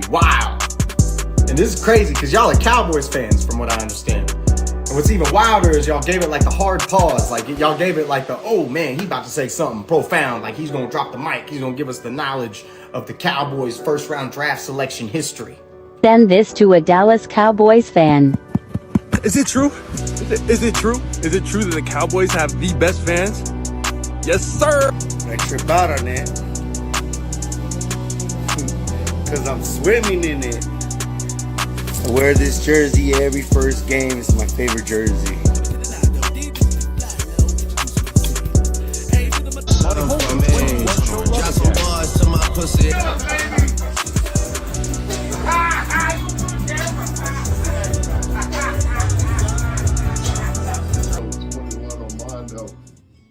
be wild. And this is crazy because y'all are Cowboys fans from what I understand. And what's even wilder is y'all gave it like the hard pause. Like y'all gave it like the, oh man, he about to say something profound. Like he's going to drop the mic. He's going to give us the knowledge of the Cowboys' first round draft selection history. Send this to a Dallas Cowboys fan. Is it true? Is it true? Is it true that the Cowboys have the best fans? Yes, sir. I trip out on that. Because I'm swimming in it. I wear this jersey every first game. It's my favorite jersey. Drop some bars to my pussy.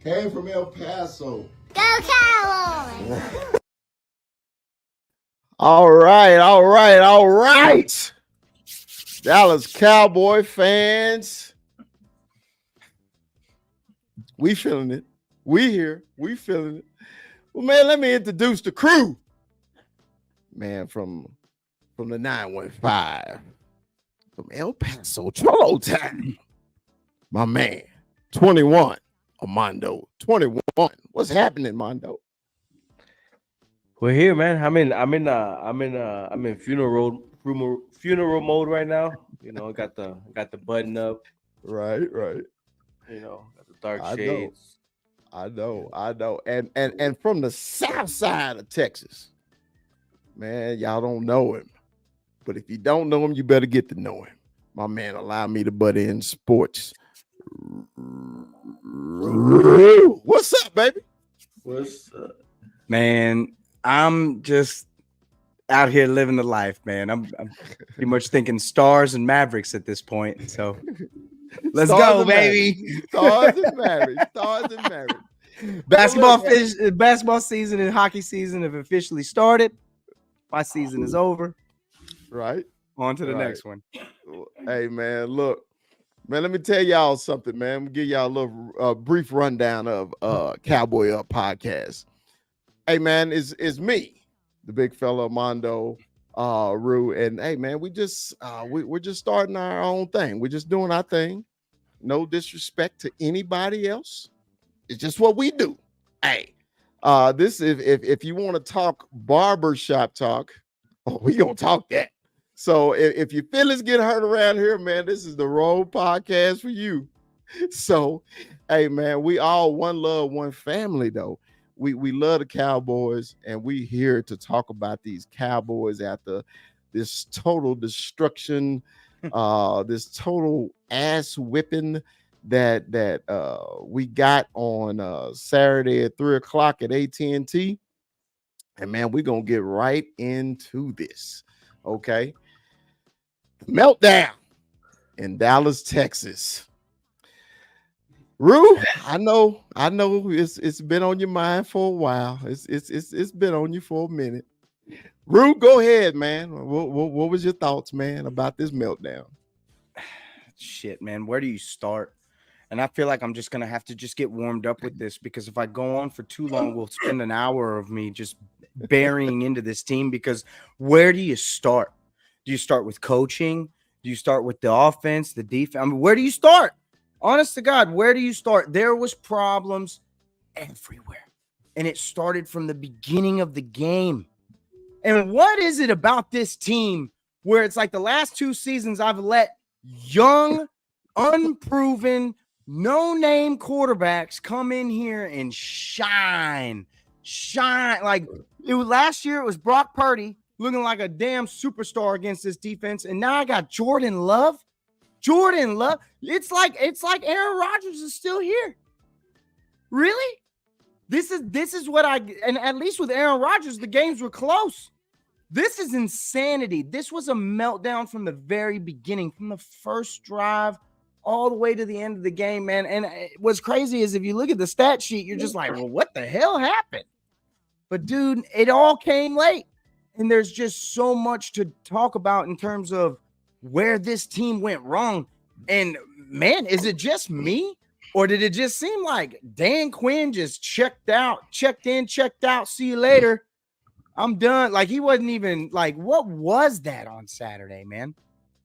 Came from El Paso. Go Cowboys! All right. Dallas Cowboy fans. We feeling it. We here. We feeling it. Well, man, let me introduce the crew. Man, from the 915. From El Paso, Cholo Town. My man, 21. Mondo 21. What's happening, Mondo? We're here, man. I'm in funeral mode right now. You know, got the button up. Right. You know, got the dark shades. I know. And from the south side of Texas, man, y'all don't know him. But if you don't know him, you better get to know him. My man, allow me to butt in sports. What's up, baby? What's up? Man, I'm just out here living the life, man. I'm pretty much thinking Stars and Mavericks at this point. So let's go, baby. Stars and Mavericks. Basketball season and hockey season have officially started. My season is over. Right. On to the next one. Hey, man, look. Man, let me tell y'all something, man. I'm gonna give y'all a little brief rundown of Cowboy Up Podcast. Hey, man, it's me, the big fella Mondo, Rue, and hey, man, we're just starting our own thing. We're just doing our thing. No disrespect to anybody else. It's just what we do. Hey, this if you want to talk barbershop talk, we gonna talk that. So if your feelings get hurt around here, man, this is the wrong podcast for you. So, hey, man, we all one love, one family, though. We love the Cowboys, and we here to talk about these Cowboys after this total destruction, this total ass whipping that we got on Saturday at 3:00 at AT&T. And, man, we're going to get right into this, okay? Meltdown in Dallas, Texas. Rue, I know it's been on your mind for a while. It's been on you for a minute. Rue, go ahead, man. What was your thoughts, man, about this meltdown? Shit, man, where do you start? And I feel like I'm just gonna have to just get warmed up with this, because if I go on for too long, we'll spend an hour of me just burying into this team. Because where do you start? Do you start with coaching? Do you start with the offense, the defense? I mean, where do you start? Honest to God, where do you start? There was problems everywhere. And it started from the beginning of the game. And what is it about this team where it's like the last two seasons I've let young, unproven, no-name quarterbacks come in here and shine. Like last year, it was Brock Purdy looking like a damn superstar against this defense. And now I got Jordan Love. It's like Aaron Rodgers is still here. Really? This is what and at least with Aaron Rodgers, the games were close. This is insanity. This was a meltdown from the very beginning, from the first drive all the way to the end of the game, man. And what's crazy is if you look at the stat sheet, you're just like, well, what the hell happened? But dude, it all came late. And there's just so much to talk about in terms of where this team went wrong. And man, is it just me? Or did it just seem like Dan Quinn just checked in, checked out, see you later? I'm done. Like, he wasn't even like, what was that on Saturday, man?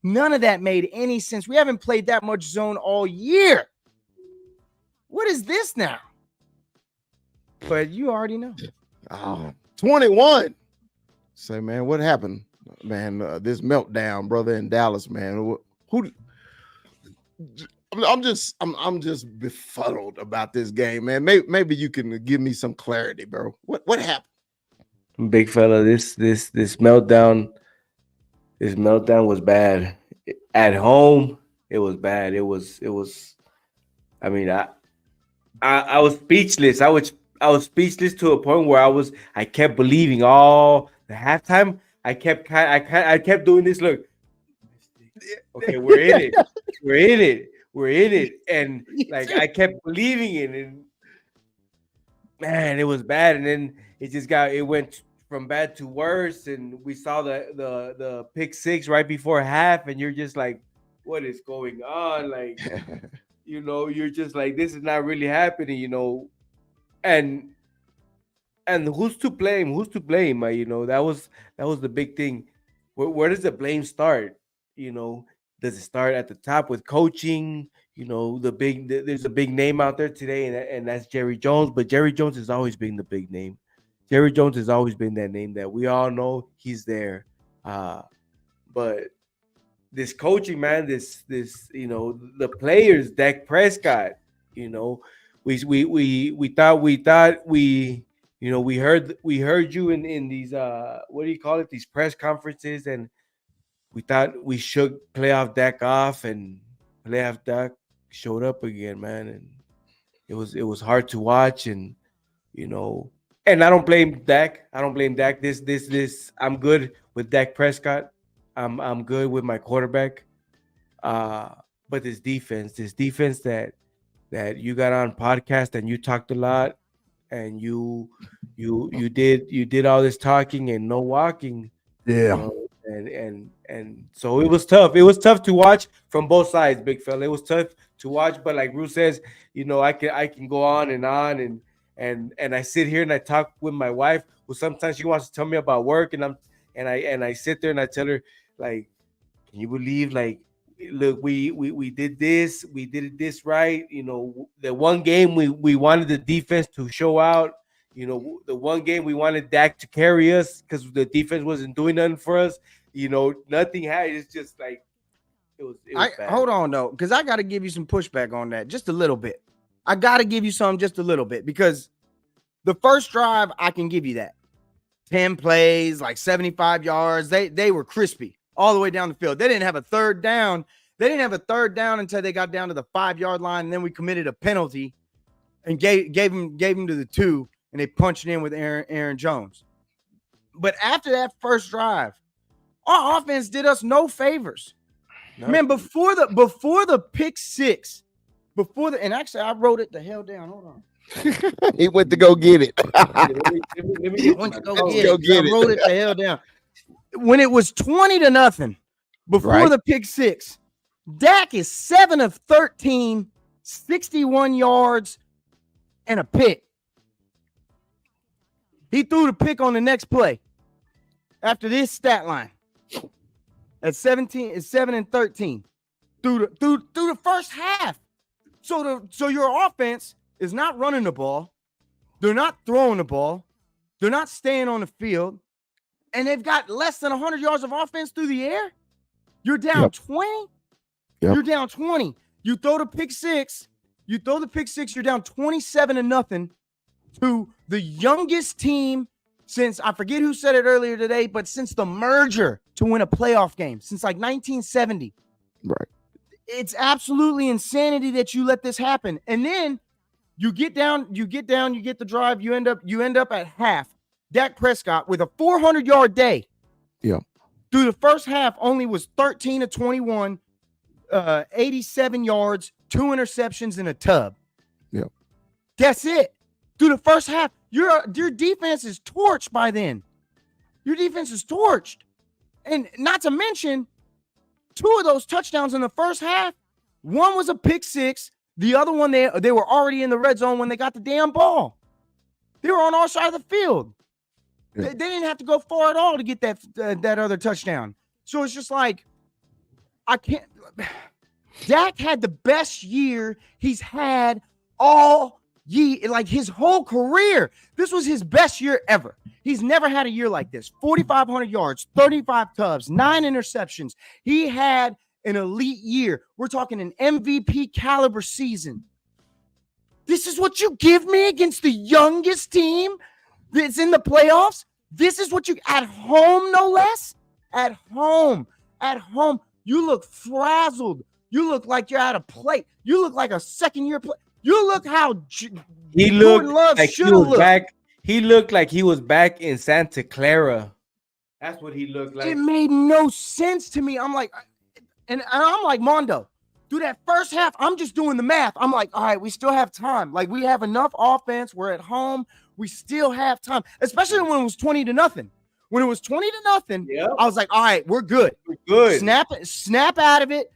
None of that made any sense. We haven't played that much zone all year. What is this now? But you already know. 21. Say, man, what happened? Man, this meltdown, brother, in Dallas, man. Who? I'm just befuddled about this game, man. Maybe you can give me some clarity, bro. What happened? Big fella, this meltdown, was bad. At home, it was bad. It was. I mean, I was speechless. I was speechless to a point where I kept believing all the halftime. I kept doing this. Look, okay, we're in it. We're in it. And like I kept believing it, and man, it was bad. And then it went from bad to worse. And we saw the pick six right before half, and you're just like, what is going on? Like, you're just like, this is not really happening, and who's to blame? That was the big thing. Where does the blame start? Does it start at the top with coaching? There's a big name out there today, and that's Jerry Jones. But Jerry Jones has always been the big name. Jerry Jones has always been that name that we all know he's there. But this coaching, man, this the players, Dak Prescott, we thought we heard you in these what do you call it, these press conferences, and we thought we shook playoff Dak off, and playoff Dak showed up again, man, and it was hard to watch, and and I don't blame Dak. This I'm good with Dak Prescott. I'm good with my quarterback. But this defense that you got on podcast and you talked a lot, and you did all this talking and no walking. Yeah. And so it was tough. It was tough to watch from both sides, big fella. It was tough to watch, but like Bruce says, I can go on and I sit here and I talk with my wife, who sometimes she wants to tell me about work, and I sit there and I tell her, like, can you believe, like, look, we did this, we did this right. The one game we wanted the defense to show out. The one game we wanted Dak to carry us because the defense wasn't doing nothing for us. Nothing had. It's just like it was bad. Hold on though, because I got to give you some pushback on that, just a little bit. I got to give you some, just a little bit, because the first drive I can give you that 10 plays, like 75 yards. They were crispy all the way down the field. They didn't have a third down. They didn't have a third down until they got down to the 5-yard line, and then we committed a penalty and gave them to the 2, and they punched it in with Aaron Jones. But after that first drive, our offense did us no favors. No. Man, before the pick six, and actually I wrote it the hell down. Hold on. He went to go get it. I wrote it the hell down. When it was 20-0 before the pick six, Dak is 7 of 13, 61 yards, and a pick. He threw the pick on the next play after this stat line. At 17, it's 7 and 13 through the first half. So your offense is not running the ball. They're not throwing the ball. They're not staying on the field. And they've got less than 100 yards of offense through the air. You're down 20. Yep. You're down 20. You throw the pick six. You're down 27-0 to the youngest team since, I forget who said it earlier today, but since the merger to win a playoff game, since like 1970. Right. It's absolutely insanity that you let this happen. And then you get down, you get the drive, you end up at half. Dak Prescott with a 400-yard day. Yeah. Through the first half, only was 13 of 21, 87 yards, 2 interceptions, and a tub. Yeah. That's it. Through the first half, your defense is torched by then. Your defense is torched. And not to mention, 2 of those touchdowns in the first half, one was a pick six. The other one, they were already in the red zone when they got the damn ball. They were on our side of the field. They didn't have to go far at all to get that other touchdown. So it's just like, I can't. Dak had the best year he's had all year, like his whole career. This was his best year ever. He's never had a year like this. 4,500 yards, 35 tubs, 9 interceptions. He had an elite year. We're talking an MVP caliber season. This is what you give me against the youngest team that's in the playoffs? This is what you, at home, no less? At home. You look frazzled. You look like you're out of play. You look like a second-year play. You look how he looked like he was back. He looked like he was back in Santa Clara. That's what he looked like. It made no sense to me. I'm like, and I'm like, Mondo, through that first half, I'm just doing the math. I'm like, all right, we still have time. Like, we have enough offense. We're at home. We still have time, especially when it was 20-0. When it was 20-0, yep. I was like, all right, we're good. We're good. Snap out of it.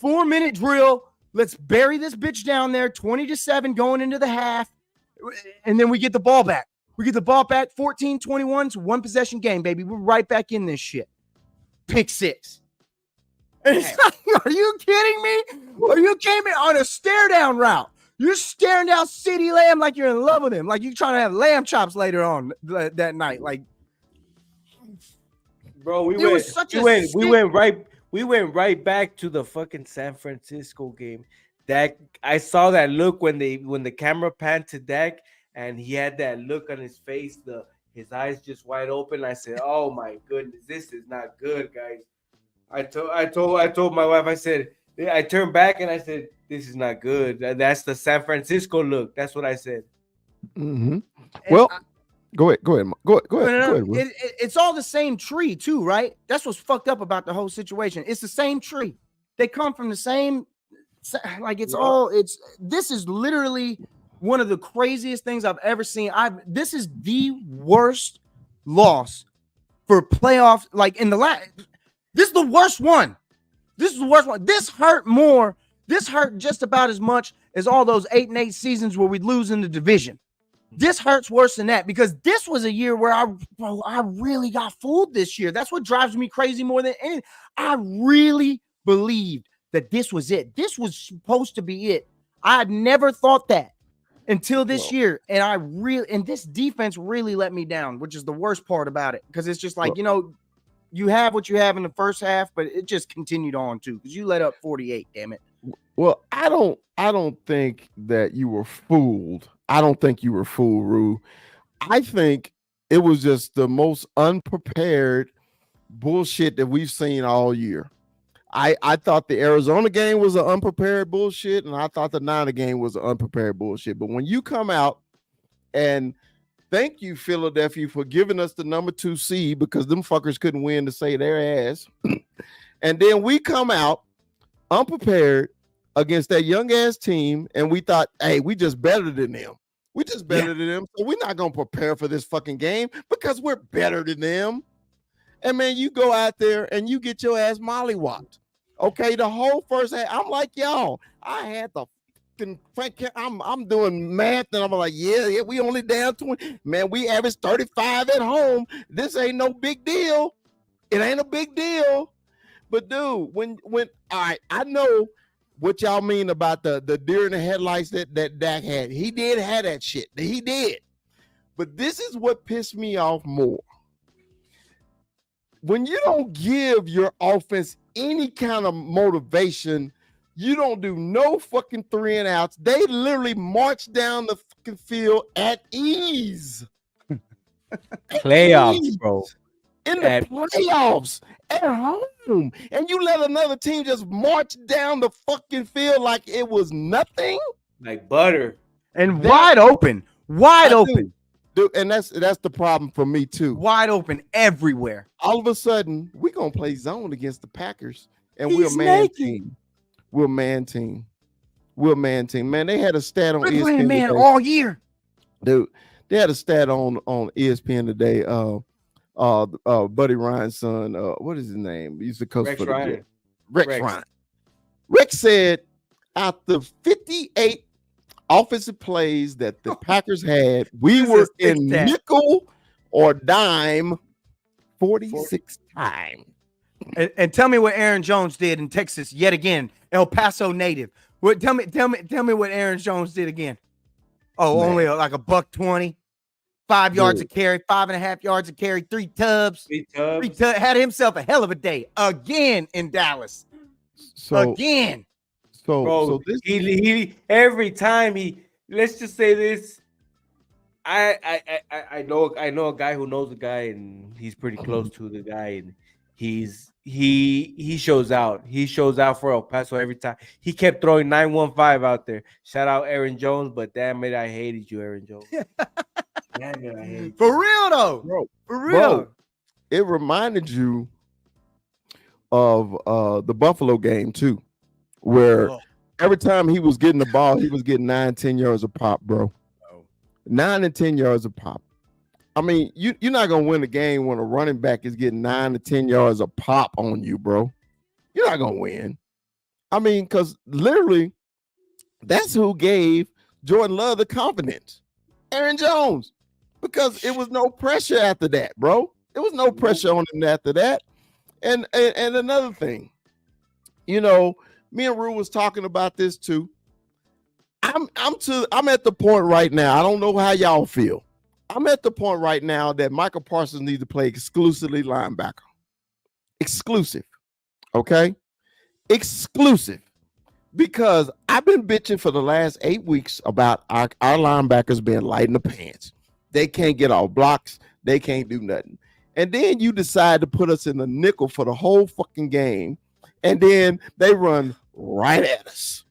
4-minute drill. Let's bury this bitch down there. 20-7 going into the half. And then we get the ball back. 14-21. It's a one possession game, baby. We're right back in this shit. Pick 6. And it's like, are you kidding me? Are you kidding me? On a stare down route. You're staring down CeeDee Lamb like you're in love with him. Like you're trying to have lamb chops later on that night. Like, bro, we went right back to the fucking San Francisco game. Dak, I saw that look when the camera panned to Dak and he had that look on his face, his eyes just wide open. I said, "Oh my goodness, this is not good, guys." I told my wife, I said, I turned back and I said, "This is not good." That's the San Francisco look. That's what I said. Mm-hmm. Well, go ahead. Go ahead. It's all the same tree too, right? That's what's fucked up about the whole situation. It's the same tree. They come from the same, like this is literally one of the craziest things I've ever seen. This is the worst loss for playoffs. Like in the last, this is the worst one. This is the worst one. This hurt more. This hurt just about as much as all those 8-8 seasons where we lose in the division. This hurts worse than that because this was a year where I really got fooled this year. That's what drives me crazy more than anything. I really believed that this was it. This was supposed to be it. I had never thought that until this year. And this defense really let me down, which is the worst part about it. Because it's just like, you have what you have in the first half, but it just continued on too. Because you let up 48, damn it. Well, I don't think that you were fooled. I don't think you were fooled, Rue. I think it was just the most unprepared bullshit that we've seen all year. I thought the Arizona game was an unprepared bullshit, and I thought the Niner game was an unprepared bullshit. But when you come out, and thank you, Philadelphia, for giving us the number 2 seed because them fuckers couldn't win to save their ass. And then we come out unprepared against that young ass team, and we thought, hey, we just better than them. We just better than them. So we're not gonna prepare for this fucking game because we're better than them. And man, you go out there and you get your ass mollywopped. Okay, the whole first half, I'm like, y'all, I had the I'm doing math and I'm like, yeah, we only down 20. Man, we averaged 35 at home. This ain't no big deal. It ain't a big deal. But dude, when all right, I know what y'all mean about the deer in the headlights that Dak had. He did have that shit. He did. But this is what pissed me off more. When you don't give your offense any kind of motivation, you don't do no fucking 3 and outs. They literally march down the fucking field at ease. Playoffs, bro. In the playoffs at home. And you let another team just march down the fucking field like it was nothing. Like butter. And wide open. Wide open. Dude, and that's the problem for me too. Wide open everywhere. All of a sudden, we're gonna play zone against the Packers, and we're a man team. We're a man team. Man, they had a stat on ESPN playing man today. all year. Dude, they had a stat on ESPN today. Buddy Ryan's son, what is his name? He's the coach for the Jets. Rex Ryan. Rex said after 58 offensive plays that the Packers had, we were in nickel or dime 46 times. And tell me what Aaron Jones did in Texas yet again. El Paso native. Tell me what Aaron Jones did again. Oh, Man. only like a $120, 5 yards Dude. a carry, 5.5 yards a carry, 3 tubs. Had himself a hell of a day again in Dallas. So again. Bro, so this he every time let's just say this. I know a guy who knows a guy, and he's pretty close to the guy, and he shows out. He shows out for El Paso every time. He kept throwing 915 out there. Shout out Aaron Jones, but damn it, I hated you, Aaron Jones. Damn it, I hated you. For real though, bro, for real. It reminded you of the Buffalo game too, where every time he was getting the ball, he was getting 9-10 yards a pop, bro. 9 and 10 yards a pop. I mean, you're not gonna win a game when a running back is getting 9 to 10 yards a pop on you, bro. You're not gonna win. I mean, because literally, that's who gave Jordan Love the confidence. Aaron Jones, because it was no pressure after that, bro. There was no pressure on him after that. And another thing, me and Rue was talking about this too. I'm at the point right now. I don't know how y'all feel. I'm at the point right now that Michael Parsons needs to play exclusively linebacker. Exclusive. Okay? Exclusive. Because I've been bitching for the last 8 weeks about our linebackers being light in the pants. They can't get off blocks. They can't do nothing. And then you decide to put us in the nickel for the whole fucking game. And then they run right at us.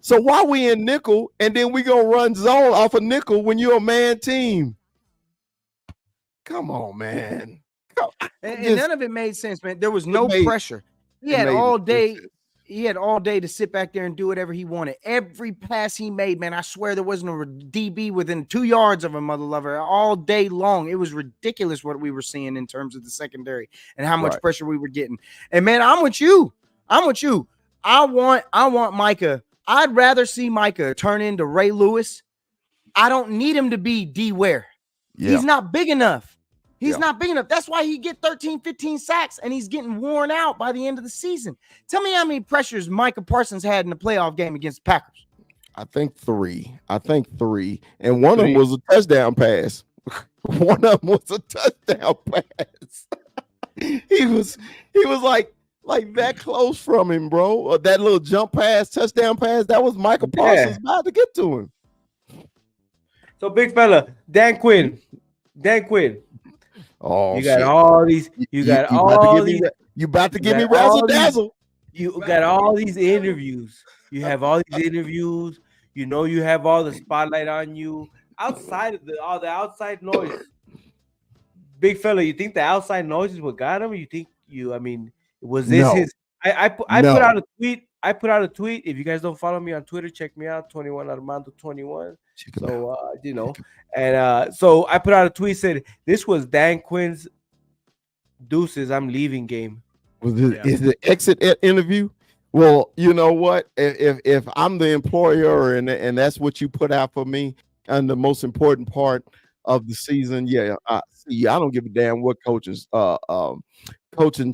So why we in nickel and then we gonna run zone off a nickel when you're a man team? Come on, man. And none of it made sense, man. There was no pressure. He had all day. He had all day to sit back there and do whatever he wanted. Every pass he made, man, I swear there wasn't a DB within 2 yards of a mother lover all day long. It was ridiculous what we were seeing in terms of the secondary and how much pressure we were getting. And man, I'm with you. I want Micah. I'd rather see Micah turn into Ray Lewis. I don't need him to be D Ware. Yeah. He's not big enough. He's not big enough. That's why he get 13, 15 sacks, and he's getting worn out by the end of the season. Tell me how many pressures Micah Parsons had in the playoff game against the Packers. I think three. And one of them was a touchdown pass. One of them was a touchdown pass. He was like that close from him, bro. That little jump pass, touchdown pass, that was Michael Parsons about to get to him. So, big fella, Dan Quinn. Oh, you got all these. You about to give me razzle dazzle. You got all these interviews. You have all these interviews. You have all the spotlight on you. Outside of all the outside noise, big fella, you think the outside noise is what got him? Or you think was this his? I put out a tweet. If you guys don't follow me on Twitter, check me out, 21 Armando 21. So so I put out a tweet, said this was Dan Quinn's deuces, I'm leaving game. Is the exit interview? Well, you know what? If I'm the employer and that's what you put out for me and the most important part of the season, I don't give a damn what coaching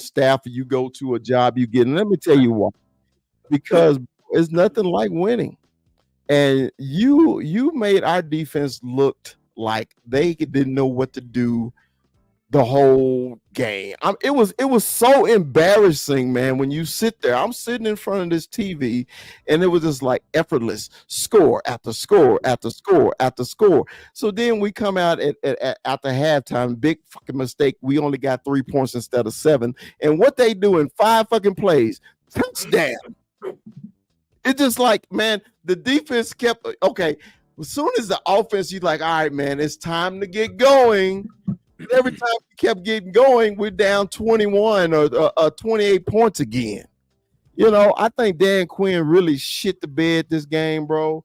staff you go to, a job you get. And let me tell you why. Because it's nothing like winning. And you made our defense look like they didn't know what to do the whole game. It was so embarrassing, man, when you sit there. I'm sitting in front of this TV, and it was just like effortless score after score after score after score. So then we come out after halftime, big fucking mistake. We only got 3 points instead of 7. And what they do in 5 fucking plays, touchdown. It's just like, man, the defense kept, okay, as soon as the offense, you're like, all right, man, it's time to get going. Every time we kept getting going, we're down 21 or 28 points again. I think Dan Quinn really shit the bed this game, bro.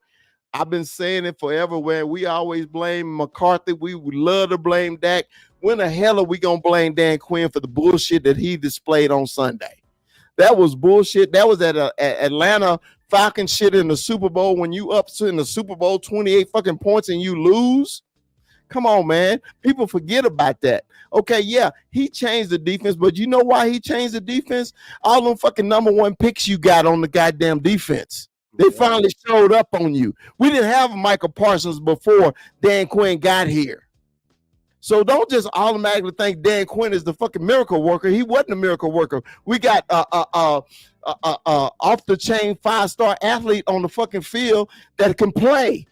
I've been saying it forever, where we always blame McCarthy. We would love to blame Dak. When the hell are we going to blame Dan Quinn for the bullshit that he displayed on Sunday? That was bullshit. That was at Atlanta Falcon shit in the Super Bowl when you up in the Super Bowl 28 fucking points and you lose. Come on, man. People forget about that. Okay, yeah, he changed the defense, but you know why he changed the defense? All them fucking number 1 picks you got on the goddamn defense. They finally showed up on you. We didn't have Michael Parsons before Dan Quinn got here. So don't just automatically think Dan Quinn is the fucking miracle worker. He wasn't a miracle worker. We got off the chain 5-star athlete on the fucking field that can play.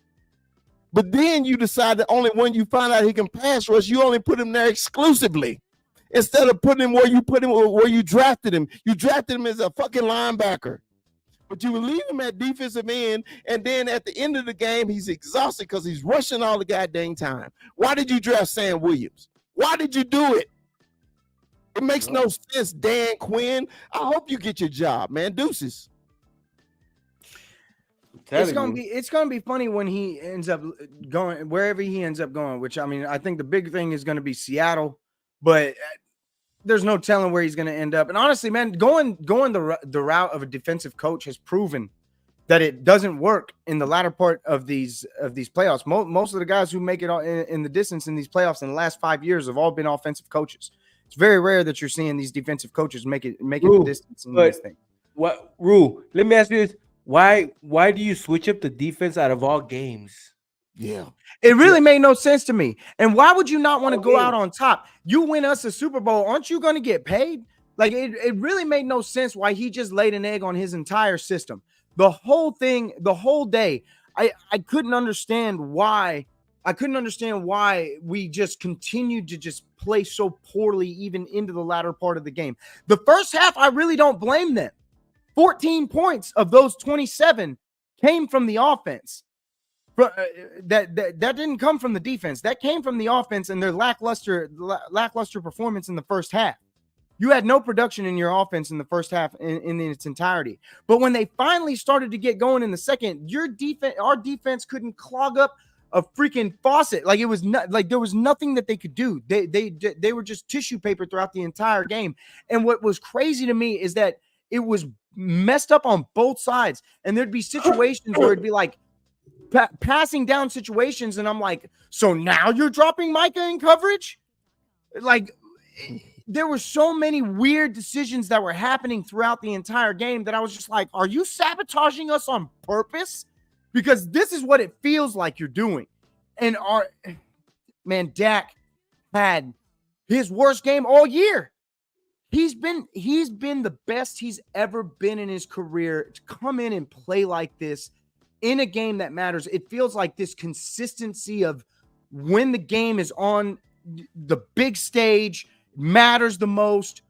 But then you decide that only when you find out he can pass rush, you only put him there exclusively instead of putting him where you drafted him. You drafted him as a fucking linebacker. But you would leave him at defensive end, and then at the end of the game, he's exhausted because he's rushing all the goddamn time. Why did you draft Sam Williams? Why did you do it? It makes no sense, Dan Quinn. I hope you get your job, man. Deuces. It's gonna be funny when he ends up going wherever he ends up going. Which I mean, I think the big thing is going to be Seattle, but there's no telling where he's going to end up. And honestly, man, going the route of a defensive coach has proven that it doesn't work in the latter part of these playoffs. Most of the guys who make it in the distance in these playoffs in the last 5 years have all been offensive coaches. It's very rare that you're seeing these defensive coaches make it the distance in these things. What, Rue? Let me ask you this: Why do you switch up the defense out of all games? Yeah. It really made no sense to me. And why would you not want to go out on top? You win us a Super Bowl. Aren't you going to get paid? Like, it really made no sense why he just laid an egg on his entire system. The whole thing, the whole day, I couldn't understand why. I couldn't understand why we just continued to just play so poorly even into the latter part of the game. The first half, I really don't blame them. 14 points of those 27 came from the offense. That didn't come from the defense. That came from the offense and their lackluster performance in the first half. You had no production in your offense in the first half in its entirety. But when they finally started to get going in the second, our defense couldn't clog up a freaking faucet. Like, it was like there was nothing that they could do. They were just tissue paper throughout the entire game. And what was crazy to me is that it was messed up on both sides. And there'd be situations where it'd be like passing down situations. And I'm like, so now you're dropping Micah in coverage? Like, there were so many weird decisions that were happening throughout the entire game that I was just like, are you sabotaging us on purpose? Because this is what it feels like you're doing. And Dak had his worst game all year. He's been the best he's ever been in his career. To come in and play like this in a game that matters, it feels like this consistency of when the game is on the big stage matters the most.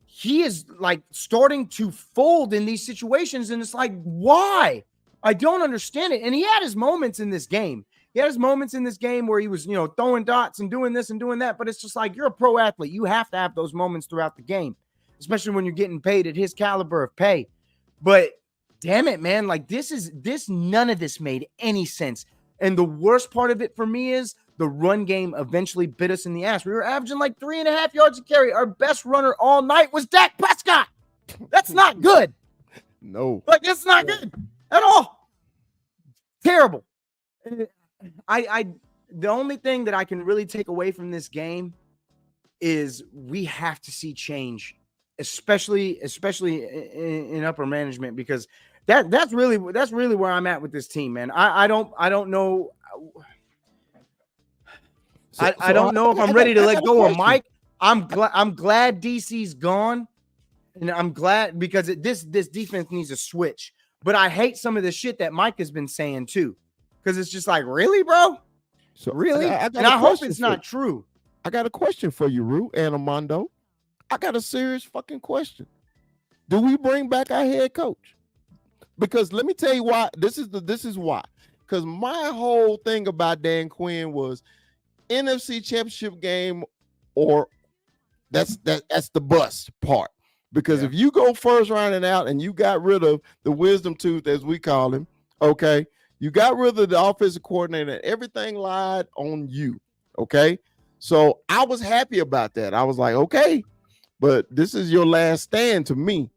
He is like starting to fold in these situations, and it's like, why? I don't understand it. And he had his moments in this game. He had his moments in this game where he was, throwing dots and doing this and doing that. But it's just like, you're a pro athlete. You have to have those moments throughout the game, especially when you're getting paid at his caliber of pay. But damn it, man, like none of this made any sense. And the worst part of it for me is the run game eventually bit us in the ass. We were averaging like 3.5 yards a carry. Our best runner all night was Dak Prescott. That's not good. No. Like, it's not good at all. Terrible. The only thing that I can really take away from this game is we have to see change, especially in upper management, because that's really where I'm at with this team, man. I don't know. I don't know if I'm ready to let go of Mike. I'm glad DC's gone, and I'm glad because this defense needs a switch. But I hate some of the shit that Mike has been saying too, because it's just like, really, bro? So really? I hope it's not true. I got a question for you, Rue and Armando. I got a serious fucking question. Do we bring back our head coach? Because let me tell you why. This is why. Because my whole thing about Dan Quinn was NFC Championship game, or that's the bust part. Because if you go first round and out and you got rid of the wisdom tooth, as we call him, okay, you got rid of the offensive coordinator, and everything lied on you, okay? So I was happy about that. I was like, okay, but this is your last stand to me,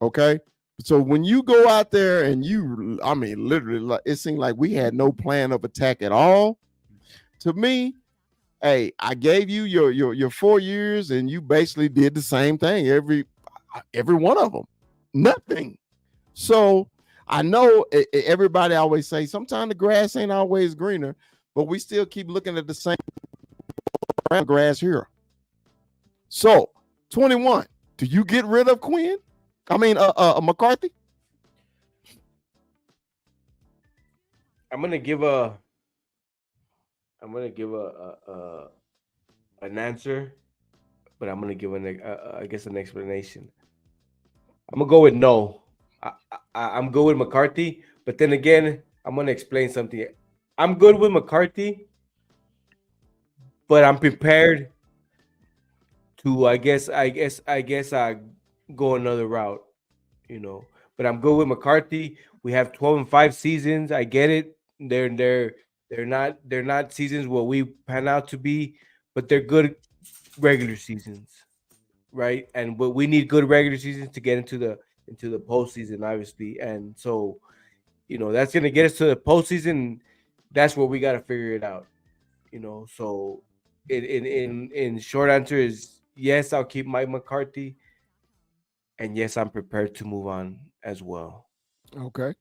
okay? So when you go out there and literally, like, it seemed like we had no plan of attack at all. To me, Hey, I gave you your 4 years, and you basically did the same thing every one of them. Nothing. So I know everybody always say sometimes the grass ain't always greener, but we still keep looking at the same grass here. So 21. Do you get rid of Quinn? I mean, McCarthy. I'm gonna give an answer, but I'm gonna give I guess an explanation. I'm gonna go with no. I'm good with McCarthy, but then again, I'm gonna explain something. I'm good with McCarthy, but I'm prepared to I guess go another route, you know. But I'm good with McCarthy. We have 12-5 seasons. I get it. They're not seasons what we pan out to be, but they're good regular seasons, right? And but we need good regular seasons to get into the postseason, obviously. And so, you know, that's gonna get us to the postseason. That's where we got to figure it out, you know. So, in short answer is yes, I'll keep Mike McCarthy, and yes, I'm prepared to move on as well. Okay.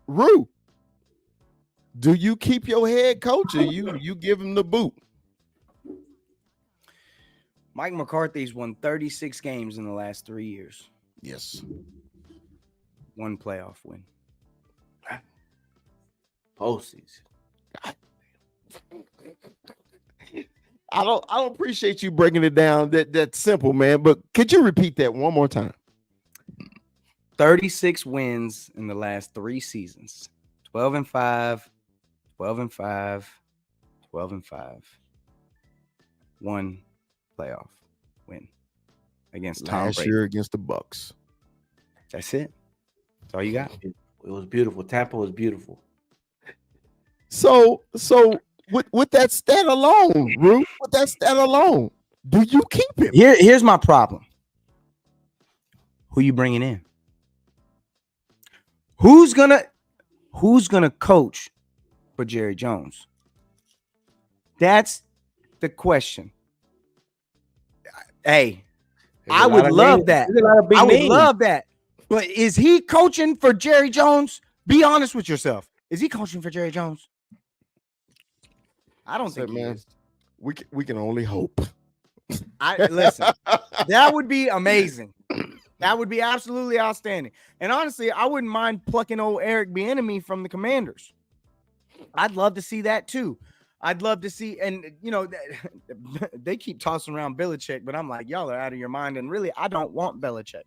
Rue, do you keep your head coach or you give him the boot? Mike McCarthy's won 36 games in the last 3 years. Yes. One playoff win. Postseason. I don't appreciate you breaking it down that simple, man. But could you repeat that one more time? 36 wins in the last 3 seasons. 12-5, 12-5, 12-5. One playoff win against Tom Last Brady. year against the Bucks. That's it. That's all you got. It was beautiful. Tampa was beautiful. So with that stat alone, Rue, with that stat alone, do you keep him? Here's my problem. Who you bringing in? Who's gonna coach for Jerry Jones? That's the question. Hey, I would love that. I would love that. But is he coaching for Jerry Jones? Be honest with yourself. Is he coaching for Jerry Jones? I don't think he is. We can only hope. Listen, that would be amazing. That would be absolutely outstanding. And honestly, I wouldn't mind plucking old Eric Bieniemy from the Commanders. I'd love to see that too. I'd love to see, and you know, they keep tossing around Belichick, but I'm like, y'all are out of your mind. And really, I don't want Belichick.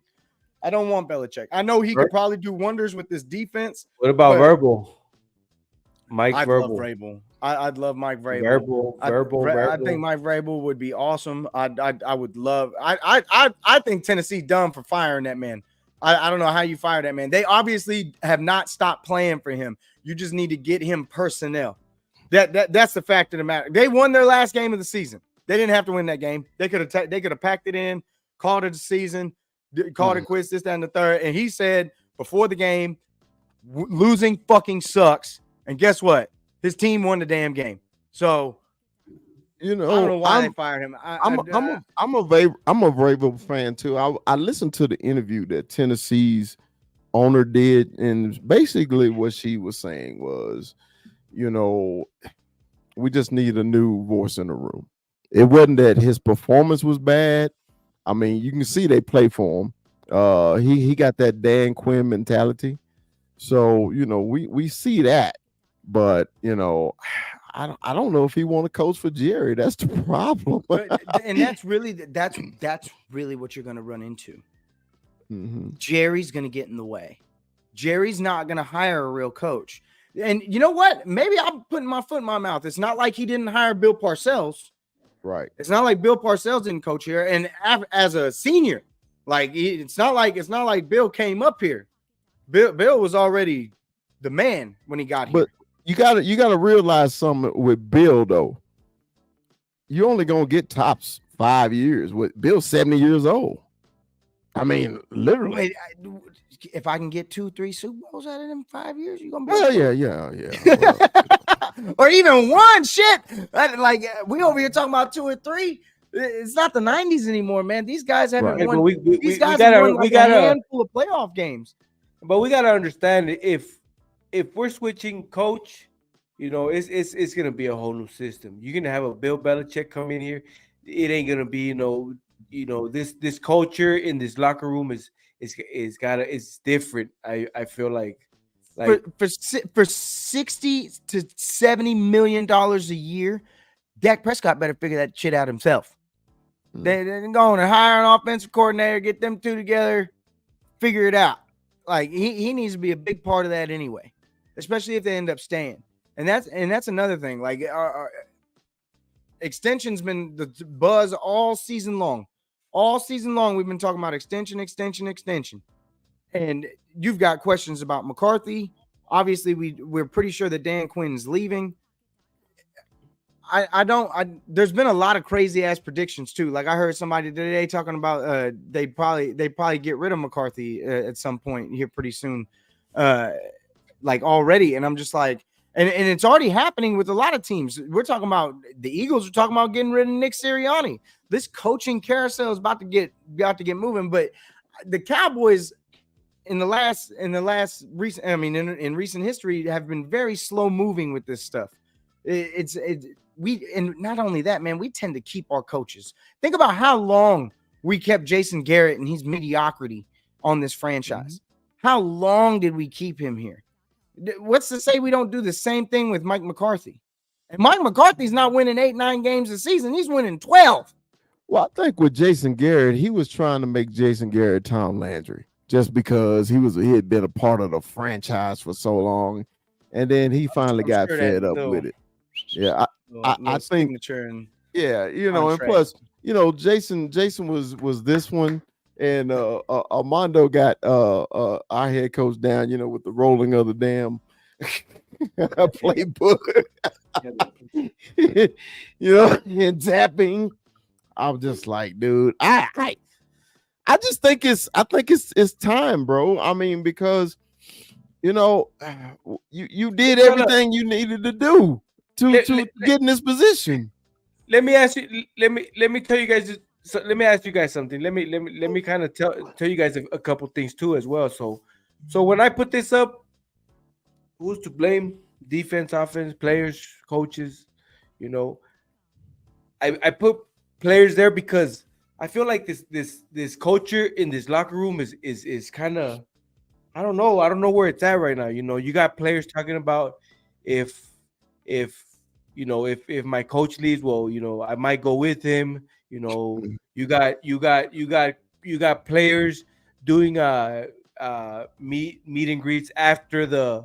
I don't want Belichick. I know he could probably do wonders with this defense. What about Verbal? I'd love Vrabel. I'd love Mike Vrabel. Verbal. I think Mike Vrabel would be awesome. I would love. I think Tennessee dumb for firing that man. I don't know how you fire that man. They obviously have not stopped playing for him. You just need to get him personnel. That's the fact of the matter. They won their last game of the season. They didn't have to win that game. They could have packed it in, called it a season, called it quits, this, that, and the third. And he said before the game, losing fucking sucks. And guess what? His team won the damn game. So, you know, I don't know why they fired him. I'm a Vrabel fan too. I listened to the interview that Tennessee's owner did, and basically what she was saying was, you know, we just need a new voice in the room. It wasn't that his performance was bad. I mean, you can see they play for him. He got that Dan Quinn mentality. So, you know, we see that. But, you know, I don't know if he want to coach for Jerry. That's the problem. And that's really what you're going to run into. Mm-hmm. Jerry's going to get in the way. Jerry's not going to hire a real coach. And you know what? Maybe I'm putting my foot in my mouth. It's not like he didn't hire Bill Parcells. Right. It's not like Bill Parcells didn't coach here. And as a senior, like it's not like Bill came up here. Bill was already the man when he got here. You gotta realize something with Bill though. You're only gonna get tops 5 years. With Bill 70 years old. I mean, literally. Wait, if I can get 2-3 Super Bowls out of them 5 years, you gonna be Well, okay. yeah. Well, Or even one. Shit, like we over here talking about 2 or 3. It's not the 90s anymore, man. These guys haven't Right. won. But These guys have won like a handful of playoff games. but we gotta understand if we're switching coach, it's gonna be a whole new system. You're gonna have a Bill Belichick come in here. It ain't gonna be this culture in this locker room is different. I feel like For 60 to 70 million dollars a year, Dak Prescott better figure that shit out himself. They're going to hire an offensive coordinator, get them two together, figure it out. Like he needs to be a big part of that anyway, especially if they end up staying. And that's another thing. Like our extension's been the buzz all season long. All season long, we've been talking about extension. And you've got questions about McCarthy. Obviously, we're pretty sure that Dan Quinn's leaving. There's been a lot of crazy ass predictions too. Like I heard somebody today talking about they probably get rid of McCarthy at some point here pretty soon, like already. And I'm just like, and it's already happening with a lot of teams. We're talking about the Eagles are talking about getting rid of Nick Sirianni. This coaching carousel is about to get moving, but the Cowboys in recent history have been very slow moving with this stuff. And not only that, man, we tend to keep our coaches. Think about how long we kept Jason Garrett and his mediocrity on this franchise. How long did we keep him here? What's to say we don't do the same thing with Mike McCarthy? And Mike McCarthy's not winning 8-9 games a season. He's winning 12. Well, I think with Jason Garrett, he was trying to make Jason Garrett Tom Landry just because he had been a part of the franchise for so long, and then he finally got fed up with it. Yeah, I think. Yeah, and plus, Jason was this one, and Armando got our head coach down, with the rolling of the damn playbook, and tapping. I'm just like, dude, I just think it's time, bro. I mean, because you did everything you needed to do to get in this position. Let me ask you. Let me tell you guys. So let me ask you guys something. Let me kind of tell you guys a couple things too as well. So when I put this up, who's to blame? Defense, offense, players, coaches. I put players there because I feel like this culture in this locker room is kind of, I don't know where it's at right now. You got players talking about if my coach leaves, well, I might go with him. You got players doing meet and greets after the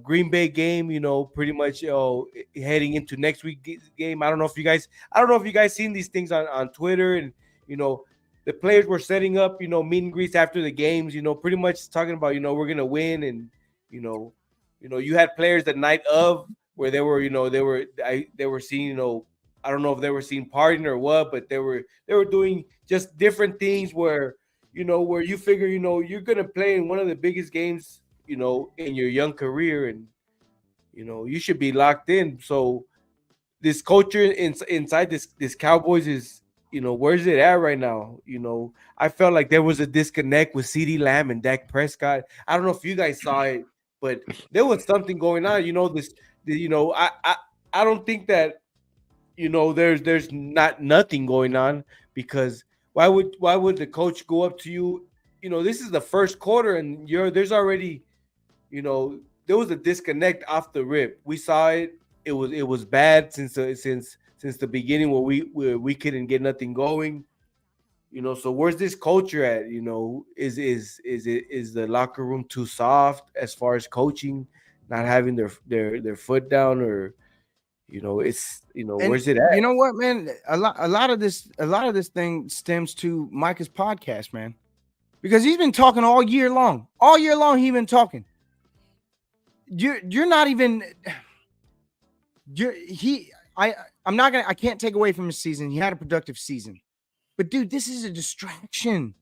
Green Bay game, pretty much heading into next week's game. I don't know if you guys seen these things on Twitter, and the players were setting up meet and greets after the games, pretty much talking about we're gonna win, and you had players the night of where they were seeing, I don't know if they were seen partying or what, but they were doing just different things where you figure you're gonna play in one of the biggest games in your young career, and you should be locked in. So this culture inside this Cowboys is where's it at right now? I felt like there was a disconnect with CeeDee Lamb and Dak Prescott. I don't know if you guys saw it, but there was something going on. I don't think that there's nothing going on, because why would the coach go up to you? This is the first quarter, and there's already there was a disconnect off the rip. We saw it. It was bad since the beginning, where we couldn't get nothing going. So where's this culture at? Is the locker room too soft as far as coaching, not having their foot down, or where's it at? You know what, man? A lot of this thing stems to Micah's podcast, man, because he's been talking all year long. All year long, he's been talking. You're not even. I can't take away from his season. He had a productive season. But dude, this is a distraction.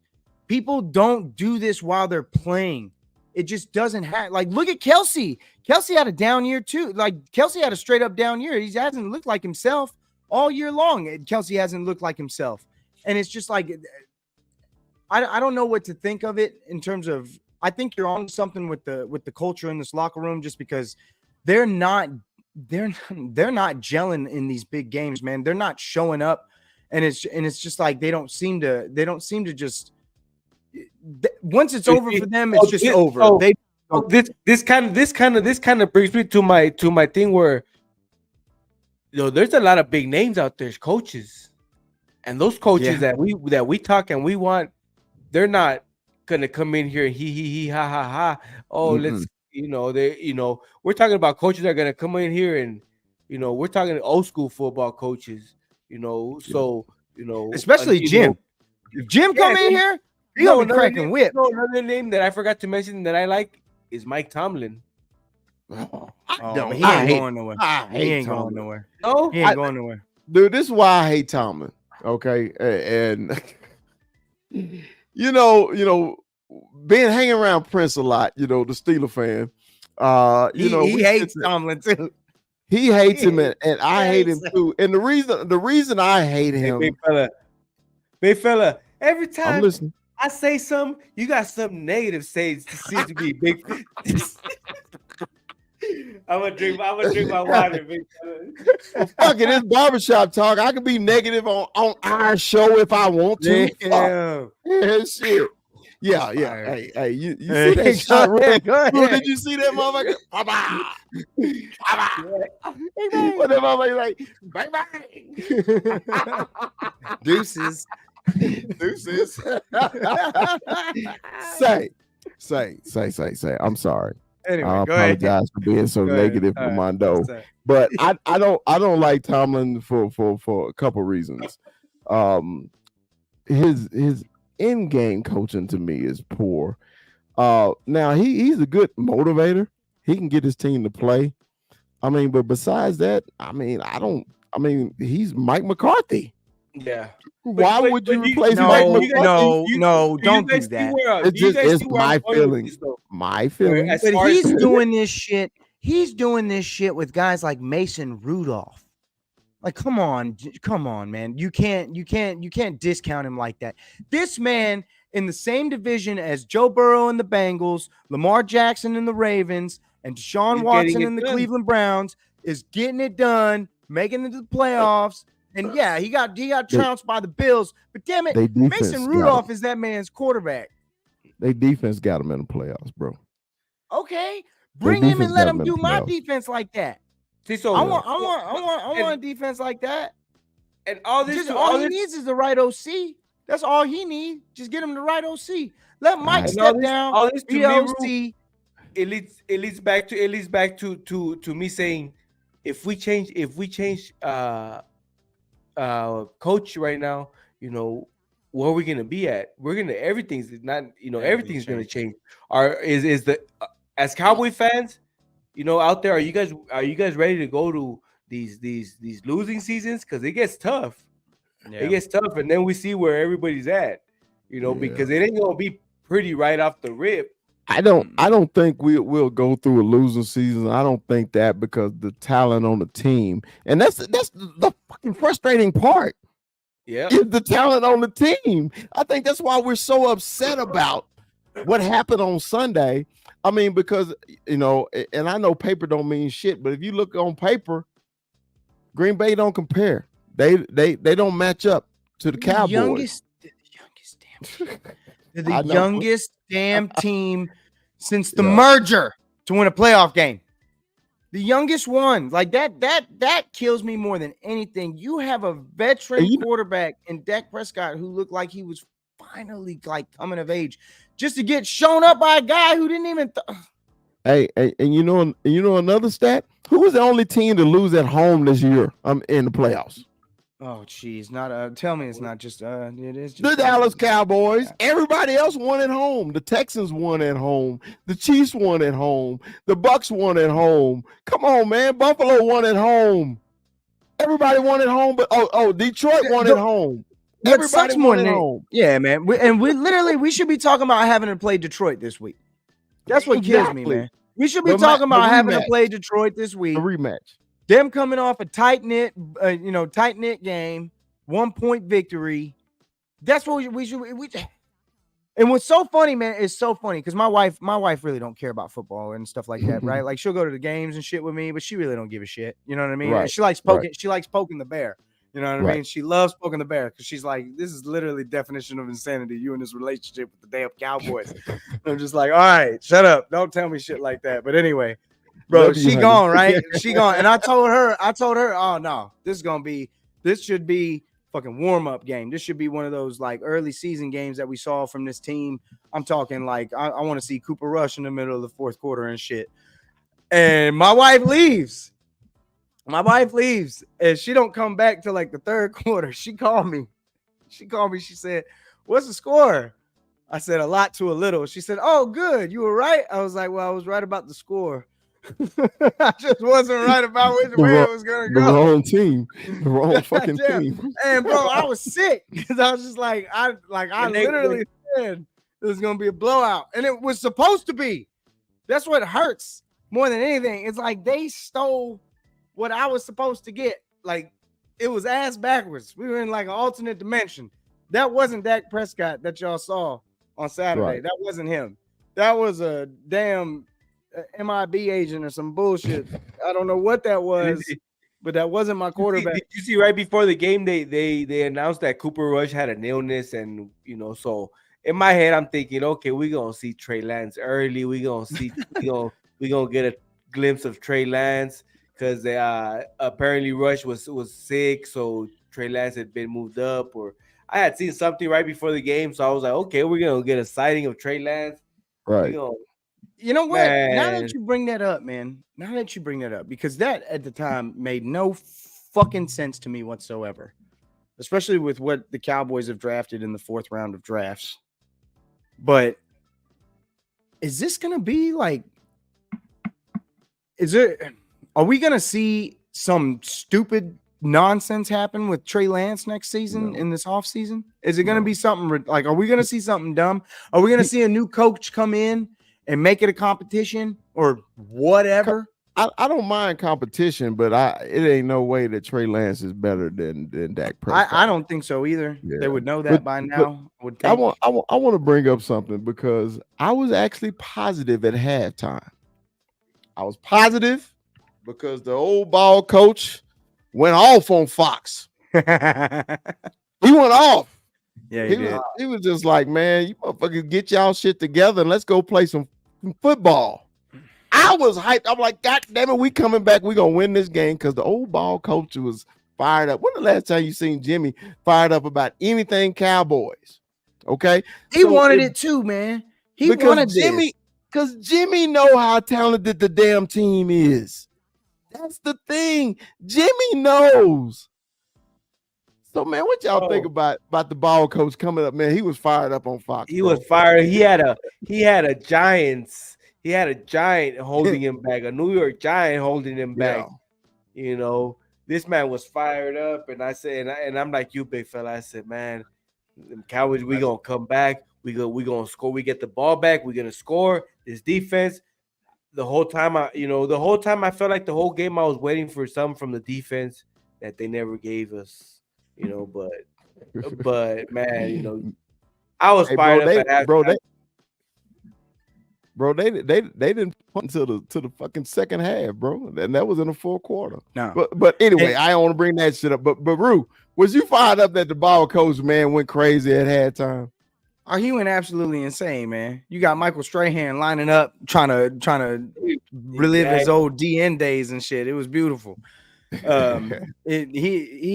People don't do this while they're playing. It just doesn't have, like, look at Kelsey. Kelsey had a down year too. Like, Kelsey had a straight up down year. He hasn't looked like himself all year long. Kelsey hasn't looked like himself. And it's just like, I don't know what to think of it in terms of, I think you're on something with the culture in this locker room, just because they're not gelling in these big games, man. They're not showing up, and it's just like they don't seem to just, once it's over for them, it's just over. This kind of brings me to my thing where, there's a lot of big names out there, coaches, and those coaches that we talk and we want, they're not gonna come in here and he ha ha ha. Oh, let's we're talking about coaches that are gonna come in here and we're talking old school football coaches. Especially Jim. If Jim come in here, he's gonna be cracking whip. Another name that I forgot to mention that I like is Mike Tomlin. He ain't going nowhere. He ain't going nowhere. No, he ain't going nowhere. Dude, this is why I hate Tomlin. Okay, and being hanging around Prince a lot, the Steeler fan. He hates Tomlin too. He hates him, and I hate him too. And the reason I hate him, big fella, every time I'm listening. I say something, you got something negative to say to be big. I'm gonna drink my water, big fella. Fuck it, it's barbershop talk. I can be negative on our show if I want to. Yeah, shit. Yeah. Hey, you see that shot? Bro, did you see that motherfucker? What that motherfucker like? Bye. Deuces. Say. I'm sorry. Anyway, I go ahead. apologize for being so negative, Armando. But I don't like Tomlin for a couple reasons. His in-game coaching to me is poor. Now he's a good motivator. He can get his team to play. But besides that, he's Mike McCarthy. Yeah. Why would you replace Mike McCarthy? No, don't do that. It's my feelings. My feelings. But he's doing this shit. He's doing this shit with guys like Mason Rudolph. Like, come on, man. You can't discount him like that. This man in the same division as Joe Burrow and the Bengals, Lamar Jackson and the Ravens, and Deshaun Watson and the Cleveland Browns is getting it done, making it to the playoffs. And yeah, he got trounced by the Bills, but damn it, Mason Rudolph is that man's quarterback. They defense got him in the playoffs, bro. Okay, bring him and let him do my defense like that. So I want a defense like that. And all he needs is the right OC. That's all he needs. Just get him the right OC. Let Mike step down. All this be OC. It leads back to me saying, if we change coach right now, where are we gonna be at? Everything's everything's gonna change. As Cowboy fans, out there, are you guys ready to go to these losing seasons? Because it gets tough. Yeah. It gets tough, and then we see where everybody's at. Because it ain't gonna be pretty right off the rip. I don't think we'll go through a losing season. I don't think that, because the talent on the team, and that's the fucking frustrating part. Yeah, is the talent on the team. I think that's why we're so upset about what happened on Sunday. Because and I know paper don't mean shit, but if you look on paper, Green Bay don't compare. They don't match up to the Cowboys. They're the youngest damn team since the merger to win a playoff game. The youngest one. Like that kills me more than anything. You have a veteran quarterback in Dak Prescott who looked like he was finally coming of age, just to get shown up by a guy who didn't even. Hey, and another stat? Who was the only team to lose at home this year? In the playoffs. Oh, geez, tell me it's not just it is just the Dallas Cowboys. Everybody else won at home. The Texans won at home. The Chiefs won at home. The Bucks won at home. Come on, man. Buffalo won at home. Everybody won at home, but Detroit won at home. What Everybody sucks more wanted than home. yeah, man. We should be talking about having to play Detroit this week. That's what kills me, Exactly. man. We should be The talking about having to rematch. play Detroit this A week. rematch. Them coming off a tight knit game, 1 point victory. That's what we should. And what's so funny, man, is so funny because my wife really don't care about football and stuff like that, right? Like she'll go to the games and shit with me, but she really don't give a shit. You know what I mean? Right, And she likes poking. right. She likes poking the bear. You know what I Right. mean? She loves poking the bear because she's like, this is literally definition of insanity. You in this relationship with the damn Cowboys. And I'm just like, all right, shut up. Don't tell me shit like that. But anyway, bro, Love you, she honey. gone, right? She gone. And I told her, oh no, this should be fucking warm-up game. This should be one of those like early season games that we saw from this team. I'm talking like I want to see Cooper Rush in the middle of the fourth quarter and shit. And my wife leaves. And she don't come back till like the third quarter. She called me. She said, "What's the score?" I said, "A lot to a little." She said, "Oh, good. You were right." I was like, "Well, I was right about the score. I just wasn't right about which way it was gonna The go." wrong team. The wrong fucking Damn. team. And bro, I was sick because I was just like, I literally said it was gonna be a blowout, and it was supposed to be. That's what hurts more than anything. It's like they stole what I was supposed to get. Like it was ass backwards. We were in like an alternate dimension. That wasn't Dak Prescott that y'all saw on Saturday. Right. That wasn't him. That was a damn MIB agent or some bullshit. I don't know what that was, but that wasn't my quarterback. Did you see right before the game they announced that Cooper Rush had an illness, and so in my head I'm thinking, okay, we're gonna see Trey Lance early. We're gonna get a glimpse of Trey Lance because apparently Rush was sick, so Trey Lance had been moved up, or I had seen something right before the game, so I was like, okay, we're gonna get a sighting of Trey Lance. Right. You know what? Man. Now that you bring that up, because that at the time made no fucking sense to me whatsoever, especially with what the Cowboys have drafted in the fourth round of drafts. But is this going to be like, are we going to see some stupid nonsense happen with Trey Lance next season in this offseason? Is it going to be something like, are we going to see something dumb? Are we going to see a new coach come in and make it a competition or whatever? I don't mind competition, but it ain't no way that Trey Lance is better than Dak Prescott. I don't think so either. Yeah. They would know that by now. I want to bring up something because I was actually positive at halftime. I was positive because the old ball coach went off on Fox. He went off. Yeah, he was just like, man, you motherfuckers get y'all shit together and let's go play some football. I was hyped. I'm like, God damn it, we coming back. We gonna win this game because the old ball coach was fired up. When the last time you seen Jimmy fired up about anything Cowboys? Okay, he wanted it too, man. He wanted Jimmy because Jimmy know how talented the damn team is. That's the thing. Jimmy knows. So, man, what y'all think about the ball coach coming up? Man, he was fired up on Fox. He was fired. He had a giant holding him back, a New York Giant holding him back. This man was fired up, and I said, and I'm like you, big fella. I said, man, the Cowboys, we gonna come back. We gonna score. We get the ball back. We're gonna score. This defense. The whole time I felt like the whole game I was waiting for something from the defense that they never gave us. But man, I was fired up at halftime. They didn't punt to the fucking second half, bro, and that was in the fourth quarter. No, but anyway, I don't want to bring that shit up. But Rue, was you fired up that the ball coach man went crazy at halftime? Oh, he went absolutely insane, man. You got Michael Strahan lining up, trying to relive his old DN days and shit. It was beautiful. He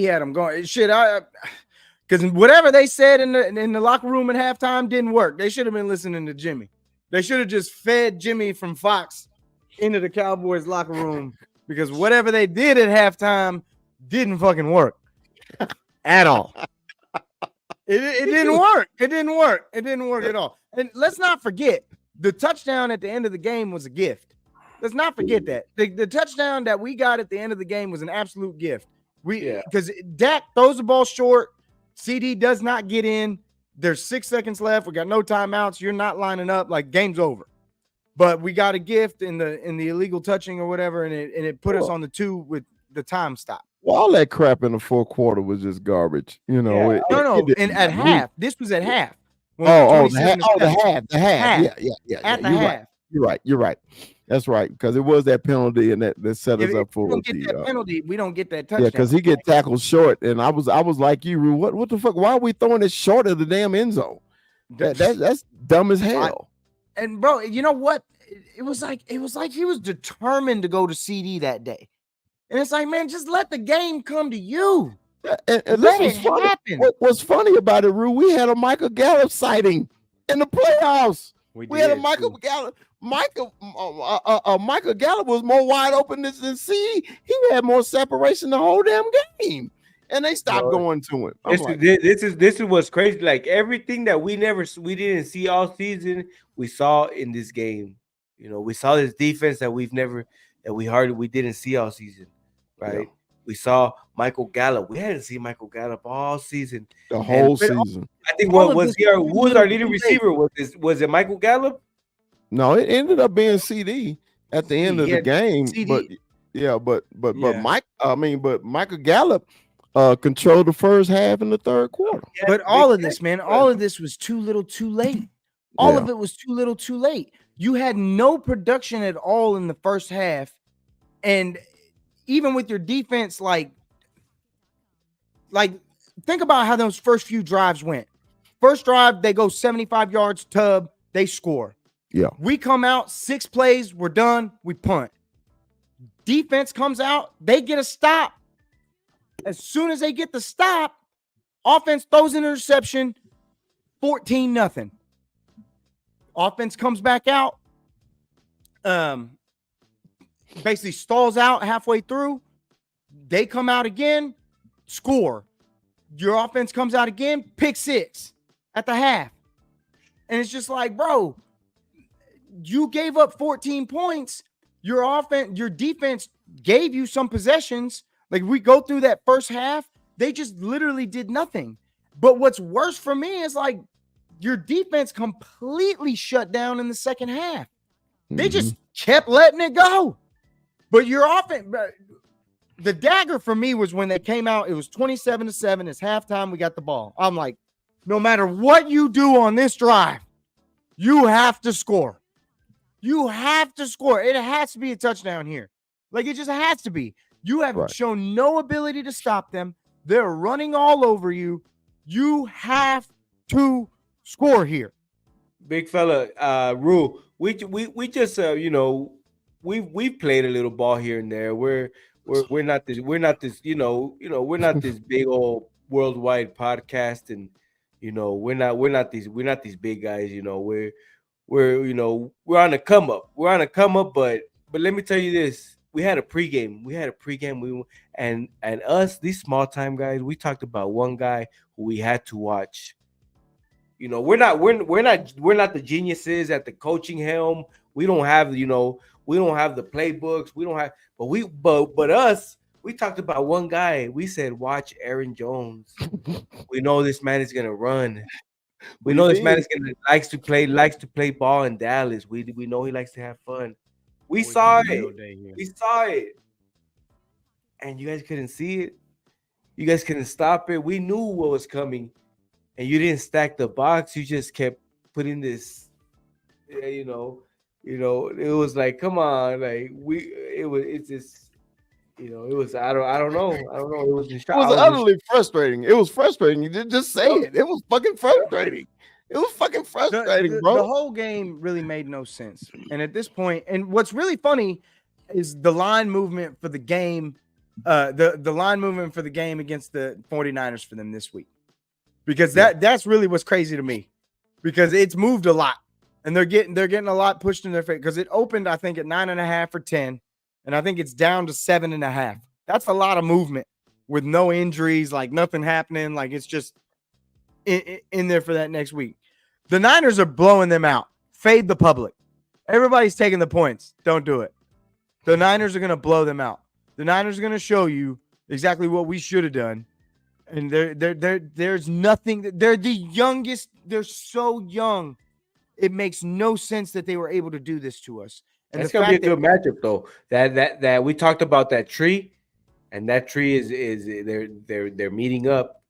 had him going. Shit, because whatever they said in the locker room at halftime didn't work. They should have been listening to Jimmy. They should have just fed Jimmy from Fox into the Cowboys locker room because whatever they did at halftime didn't fucking work at all. It didn't work. It didn't work. It didn't work at all. And let's not forget, the touchdown at the end of the game was a gift. Let's not forget that. The touchdown that we got at the end of the game was an absolute gift. Because Dak throws the ball short CD does not get in. There's 6 seconds left. We got no timeouts. You're not lining up. Like, game's over. But we got a gift in the illegal touching or whatever, and it put us on the 2 with the time stop. Well, all that crap in the fourth quarter was just garbage. You know, Yeah. And at half. This was at half. The half. Yeah. At the half. You're right. That's right, because it was that penalty and that set us up for. We don't get that penalty. We don't get that touchdown. Yeah, because he get tackled short, and I was like you, Rue. What the fuck? Why are we throwing it short of the damn end zone? That's dumb as hell. And bro, you know what? It was like he was determined to go to CD that day, and it's like, man, just let the game come to you. And let it happen. What's funny about it, Rue? We had a Michael Gallup sighting in the playoffs. We had a Michael Gallup. Michael Gallup was more wide open than C. He had more separation the whole damn game, and they stopped going to him. This is what's crazy. Like, everything that we didn't see all season, we saw in this game. You know, we saw this defense that we didn't see all season, right? Yeah. We saw Michael Gallup. We hadn't seen Michael Gallup all season, the whole season. I think who was our leading receiver? Was it Michael Gallup? No, it ended up being CD at the end of the game. CD. But Michael Gallup controlled the first half and the third quarter. But all of this, man, all of this was too little, too late. All of it was too little, too late. You had no production at all in the first half, and even with your defense, like think about how those first few drives went. First drive, they go 75 yards, tub, they score. Yeah. We come out, 6 plays, we're done, we punt. Defense comes out, they get a stop. As soon as they get the stop, offense throws an interception, 14-0. Offense comes back out, basically stalls out halfway through. They come out again, score. Your offense comes out again, pick 6 at the half. And it's just like, bro, you gave up 14 points. Your defense gave you some possessions. Like, we go through that first half, they just literally did nothing. But what's worse for me is, like, your defense completely shut down in the second half. They just kept letting it go. But your offense, the dagger for me was when they came out, it was 27-7. It's halftime. We got the ball. I'm like, no matter what you do on this drive, you have to score. You have to score. It has to be a touchdown here. Like, it just has to be. You have shown no ability to stop them. They're running all over you. You have to score here. Big fella, Rue, we just we've played a little ball here and there. We're not this we're not this big old worldwide podcast, and we're not these big guys. We're on a come up. We're on a come up, but let me tell you this. We had a pregame. And us, these small time guys, we talked about one guy who we had to watch. We're not the geniuses at the coaching helm. We don't have the playbooks. We don't have, but us, we talked about one guy. We said, watch Aaron Jones. We know this man is gonna run. We know this man is likes to play ball in Dallas. We know he likes to have fun. We saw it. And you guys couldn't see it. You guys couldn't stop it. We knew what was coming. And you didn't stack the box. You just kept putting this, it was like, come on, like it was I don't know. It was utterly frustrating. It was frustrating. You didn't just say it. It was fucking frustrating. It was fucking frustrating, bro. The whole game really made no sense. And at this point, and what's really funny is the line movement for the game, the line movement for the game against the 49ers for them this week. Because that's really what's crazy to me. Because it's moved a lot. And they're getting a lot pushed in their face. Because it opened, I think, at 9.5 or 10. And I think it's down to 7.5. That's a lot of movement with no injuries, like nothing happening. Like, it's just in there for that next week. The Niners are blowing them out. Fade the public. Everybody's taking the points. Don't do it. The Niners are going to blow them out. The Niners are going to show you exactly what we should have done. And there's nothing. They're the youngest. They're so young. It makes no sense that they were able to do this to us. And That's the gonna be a fact that good matchup though. That we talked about that tree, and that tree is they're meeting up.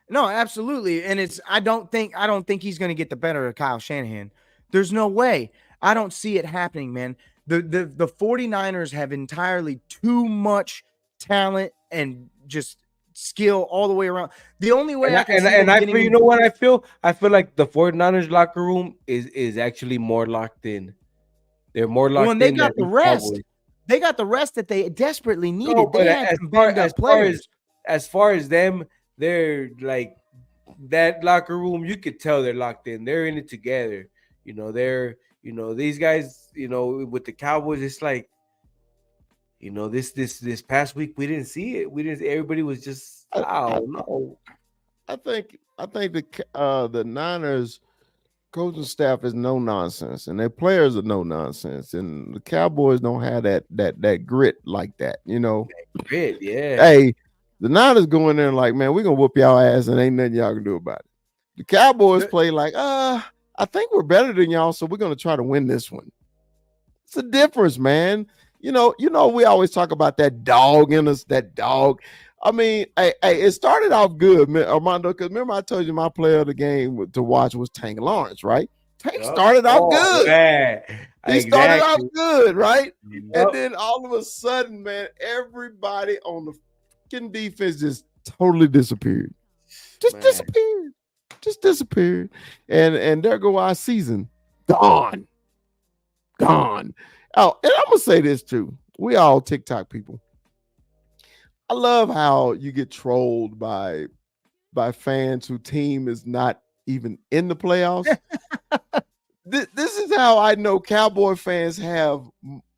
no, absolutely. And I don't think he's going to get the better of Kyle Shanahan. There's no way. I don't see it happening, man. The 49ers have entirely too much talent and just skill all the way around. The only way I can see them I getting feel, you know what I feel? I feel like the 49ers locker room is actually more locked in. They're more locked when they in got the than rest. Cowboys. They got the rest that they desperately needed. No, but They had some banged up players. as far as them, they're like that locker room. You could tell they're locked in. They're in it together. These guys. With the Cowboys, it's like, this past week we didn't see it. We didn't. Everybody was just, oh no. I think the Niners coaching staff is no nonsense, and their players are no nonsense, and the Cowboys don't have that grit like that. Grit, yeah. Hey, the Niners go in there like, man, we're gonna whoop y'all ass, and ain't nothing y'all can do about it. The Cowboys play like, I think we're better than y'all, so we're gonna try to win this one. It's a difference, man. We always talk about that dog in us, that dog. I mean, it started off good, Armando, because remember I told you my player of the game to watch was Tank Lawrence, right? Tank started off good. Man. He started off good, right? Yep. And then all of a sudden, man, everybody on the fucking defense just totally disappeared. Just disappeared. And there go our season. Gone. Oh, and I'm gonna say this too. We all TikTok people. I love how you get trolled by fans whose team is not even in the playoffs. This is how I know Cowboy fans have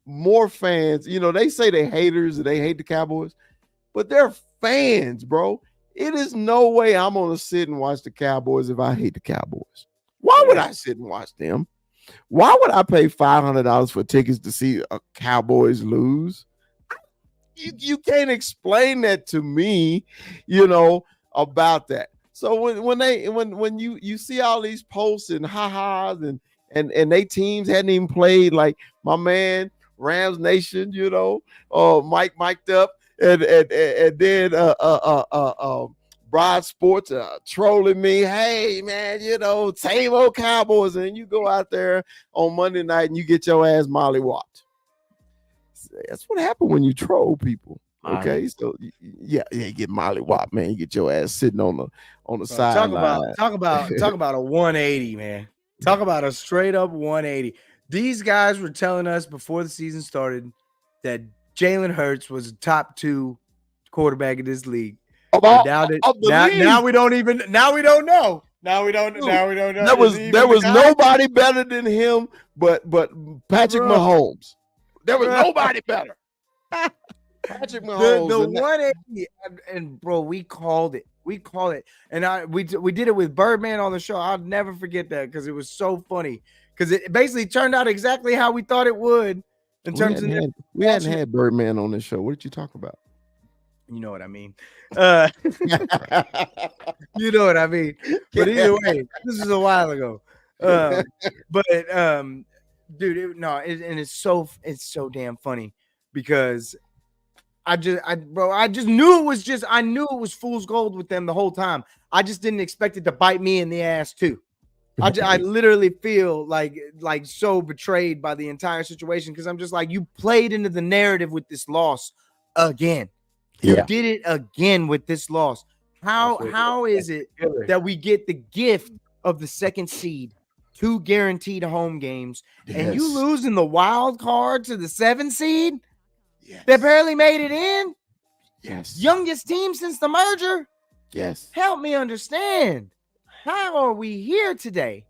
more fans. They say they're haters and they hate the Cowboys, but they're fans, bro. It is no way I'm gonna sit and watch the Cowboys if I hate the Cowboys. Why would I sit and watch them? Why would I pay $500 for tickets to see a Cowboys lose? You can't explain that to me, about that. So when you see all these posts and ha-has and they teams hadn't even played, like my man Rams Nation, mic'd up and then Broad Sports trolling me. Hey man, same old Cowboys, and you go out there on Monday night and you get your ass mollywopped. That's what happened when you troll people. Okay, so you get mollywopped, man. You get your ass sitting on the sideline. Talk about a 180, man. Talk about a straight up 180. These guys were telling us before the season started that Jalen Hurts was a top 2 quarterback in this league. Now we don't know. Now we don't know. There was nobody better than him, but Patrick Mahomes. There was nobody better. Patrick Mahomes. The 180, and bro, we called it. And we did it with Birdman on the show. I'll never forget that because it was so funny. Because it basically turned out exactly how we thought it would. We hadn't had Birdman on this show. What did you talk about? You know what I mean. You know what I mean. But either way, this is a while ago. Dude, it's so damn funny because I knew it was fool's gold with them the whole time. I just didn't expect it to bite me in the ass too. I literally feel like so betrayed by the entire situation because I'm just like, you played into the narrative with this loss again. You did it again with this loss. How is it that we get the gift of the second seed, 2 guaranteed home games, and you lose in the wild card to the 7 seed? Yes. That barely made it in? Yes. Youngest team since the merger? Yes. Help me understand. How are we here today?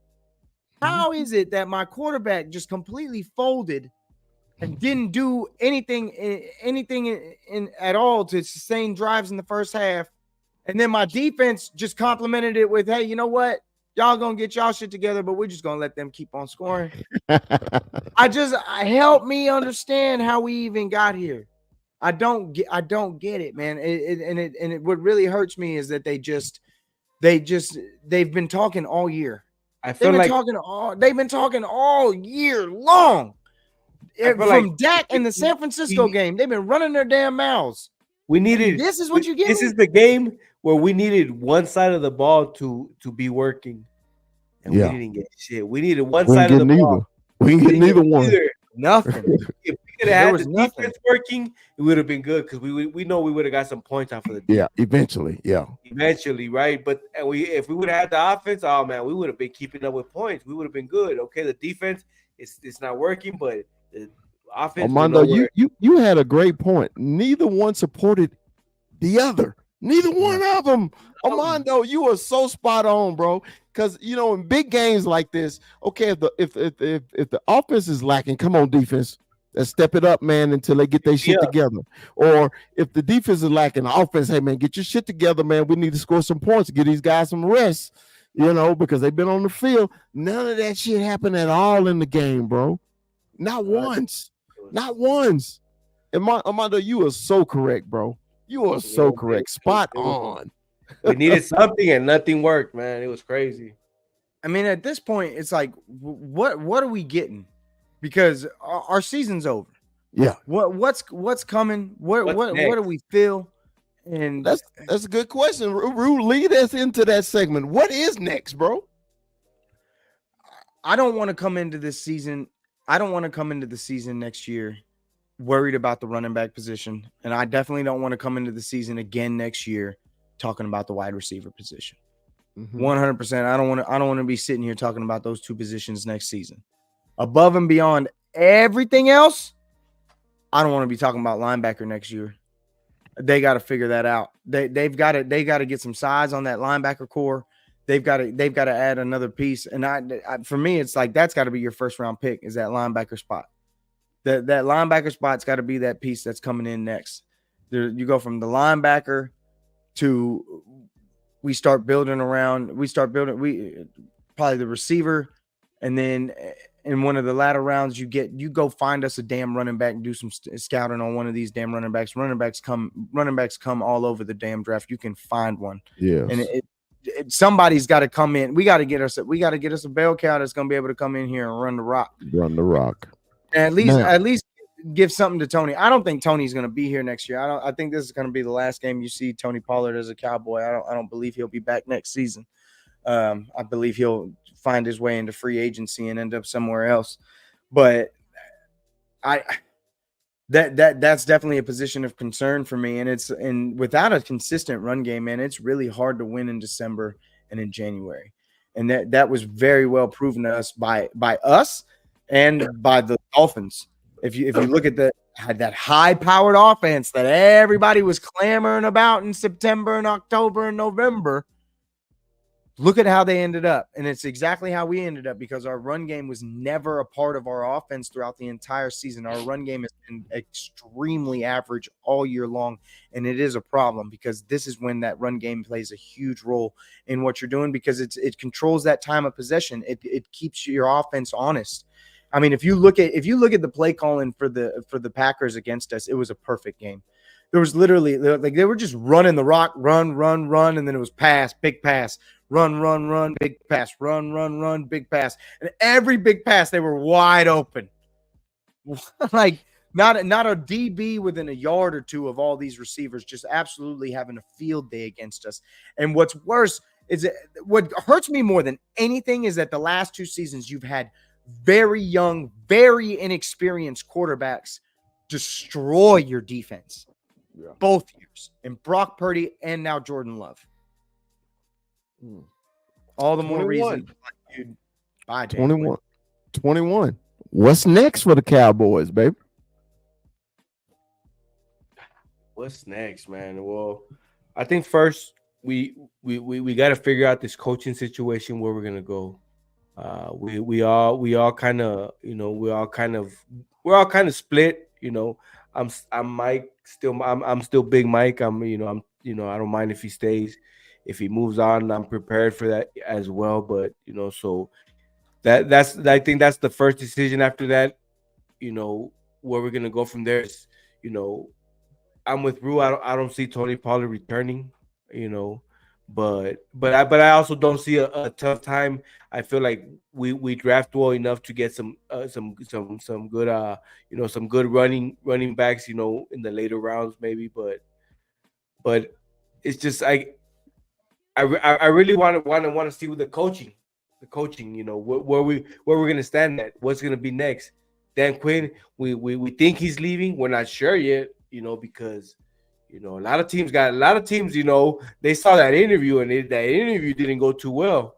How is it that my quarterback just completely folded and didn't do anything at all to sustain drives in the first half? And then my defense just complimented it with, hey, you know what? Y'all gonna get y'all shit together, but we're just gonna let them keep on scoring. Help me understand how we even got here. I don't get it, man. What really hurts me is that they've been talking all year. I feel like They've been talking all year long. I feel like From Dak and the San Francisco game, they've been running their damn mouths. we needed This is what you get. This is the game where we needed one side of the ball to be working, and we didn't get shit. We needed one side of the ball. We didn't get neither one. Nothing. If we could have had the defense working, it would have been good because we know we would have got some points off of the defense. Eventually, right? But if we would have had the offense, oh man, we would have been keeping up with points. We would have been good. Okay, the defense it's not working, but the offense. Armando, you had a great point. Neither one supported the other. Neither one of them. Armando, you are so spot on, bro. Because in big games like this, okay, if the offense is lacking, come on, defense, let's step it up, man, until they get their shit together. Or if the defense is lacking, the offense, hey man, get your shit together, man. We need to score some points to give these guys some rest, because they've been on the field. None of that shit happened at all in the game, bro. Not once. Not once. Armando, you are so correct, bro. You are so correct. Spot on. We needed something and nothing worked, man. It was crazy. I mean, at this point, it's like, what are we getting? Because our season's over. Yeah. What's coming? What do we feel? And that's a good question. Rue, lead us into that segment. What is next, bro? I don't want to come into this season. I don't want to come into the season next year worried about the running back position, and I definitely don't want to come into the season again next year talking about the wide receiver position. 100%. I don't want to be sitting here talking about those two positions next season. Above and beyond everything else, I don't want to be talking about linebacker next year. They got to figure that out. They've got to get some size on that linebacker core. They've got to add another piece. And for me, it's like that's got to be your first round pick is that linebacker spot. That linebacker spot's got to be that piece that's coming in next. You go from the linebacker to we start building probably the receiver, and then in one of the latter rounds you go find us a damn running back and do some scouting on one of these damn running backs. Running backs come all over the damn draft. You can find one. Yeah. And somebody's got to come in. We got to get us a bell cow that's going to be able to come in here and run the rock. And at least give something to Tony. I don't think Tony's going to be here next year. I think this is going to be the last game you see Tony Pollard as a Cowboy. I don't believe he'll be back next season. I believe he'll find his way into free agency and end up somewhere else. But that's definitely a position of concern for me. And without a consistent run game, man, it's really hard to win in December and in January. And that was very well proven to us by us and by the Dolphins. If you look at that high-powered offense that everybody was clamoring about in September and October and November, look at how they ended up. And it's exactly how we ended up because our run game was never a part of our offense throughout the entire season. Our run game has been extremely average all year long, and it is a problem because this is when that run game plays a huge role in what you're doing because it controls that time of possession. It keeps your offense honest. I mean, if you look at the play calling for the Packers against us, it was a perfect game. There was literally they were just running the rock, run, and then it was pass, big pass, run, big pass, run, big pass, and every big pass they were wide open, like not a DB within a yard or two of all these receivers, just absolutely having a field day against us. And what's worse is what hurts me more than anything is that the last two seasons you've had very young, very inexperienced quarterbacks destroy your defense. Yeah. Both years. And Brock Purdy and now Jordan Love. All the more reason. Dude, bye, 21. What's next for the Cowboys, baby? What's next, man? Well, I think first we got to figure out this coaching situation where we're gonna go. We all kind of split. I'm Mike still. I'm still Big Mike. I don't mind if he stays. If he moves on, I'm prepared for that as well. But so I think that's the first decision. After that, where we're gonna go from there is I'm with Rue. I don't see Tony Pollard returning. You know, but I also don't see a tough time. I feel like we draft well enough to get some good some good running backs, in the later rounds maybe, but it's just I really want to see with the coaching, where we're gonna stand at, what's gonna be next. Dan Quinn, we think he's leaving. We're not sure yet, because a lot of teams they saw that interview and that interview didn't go too well.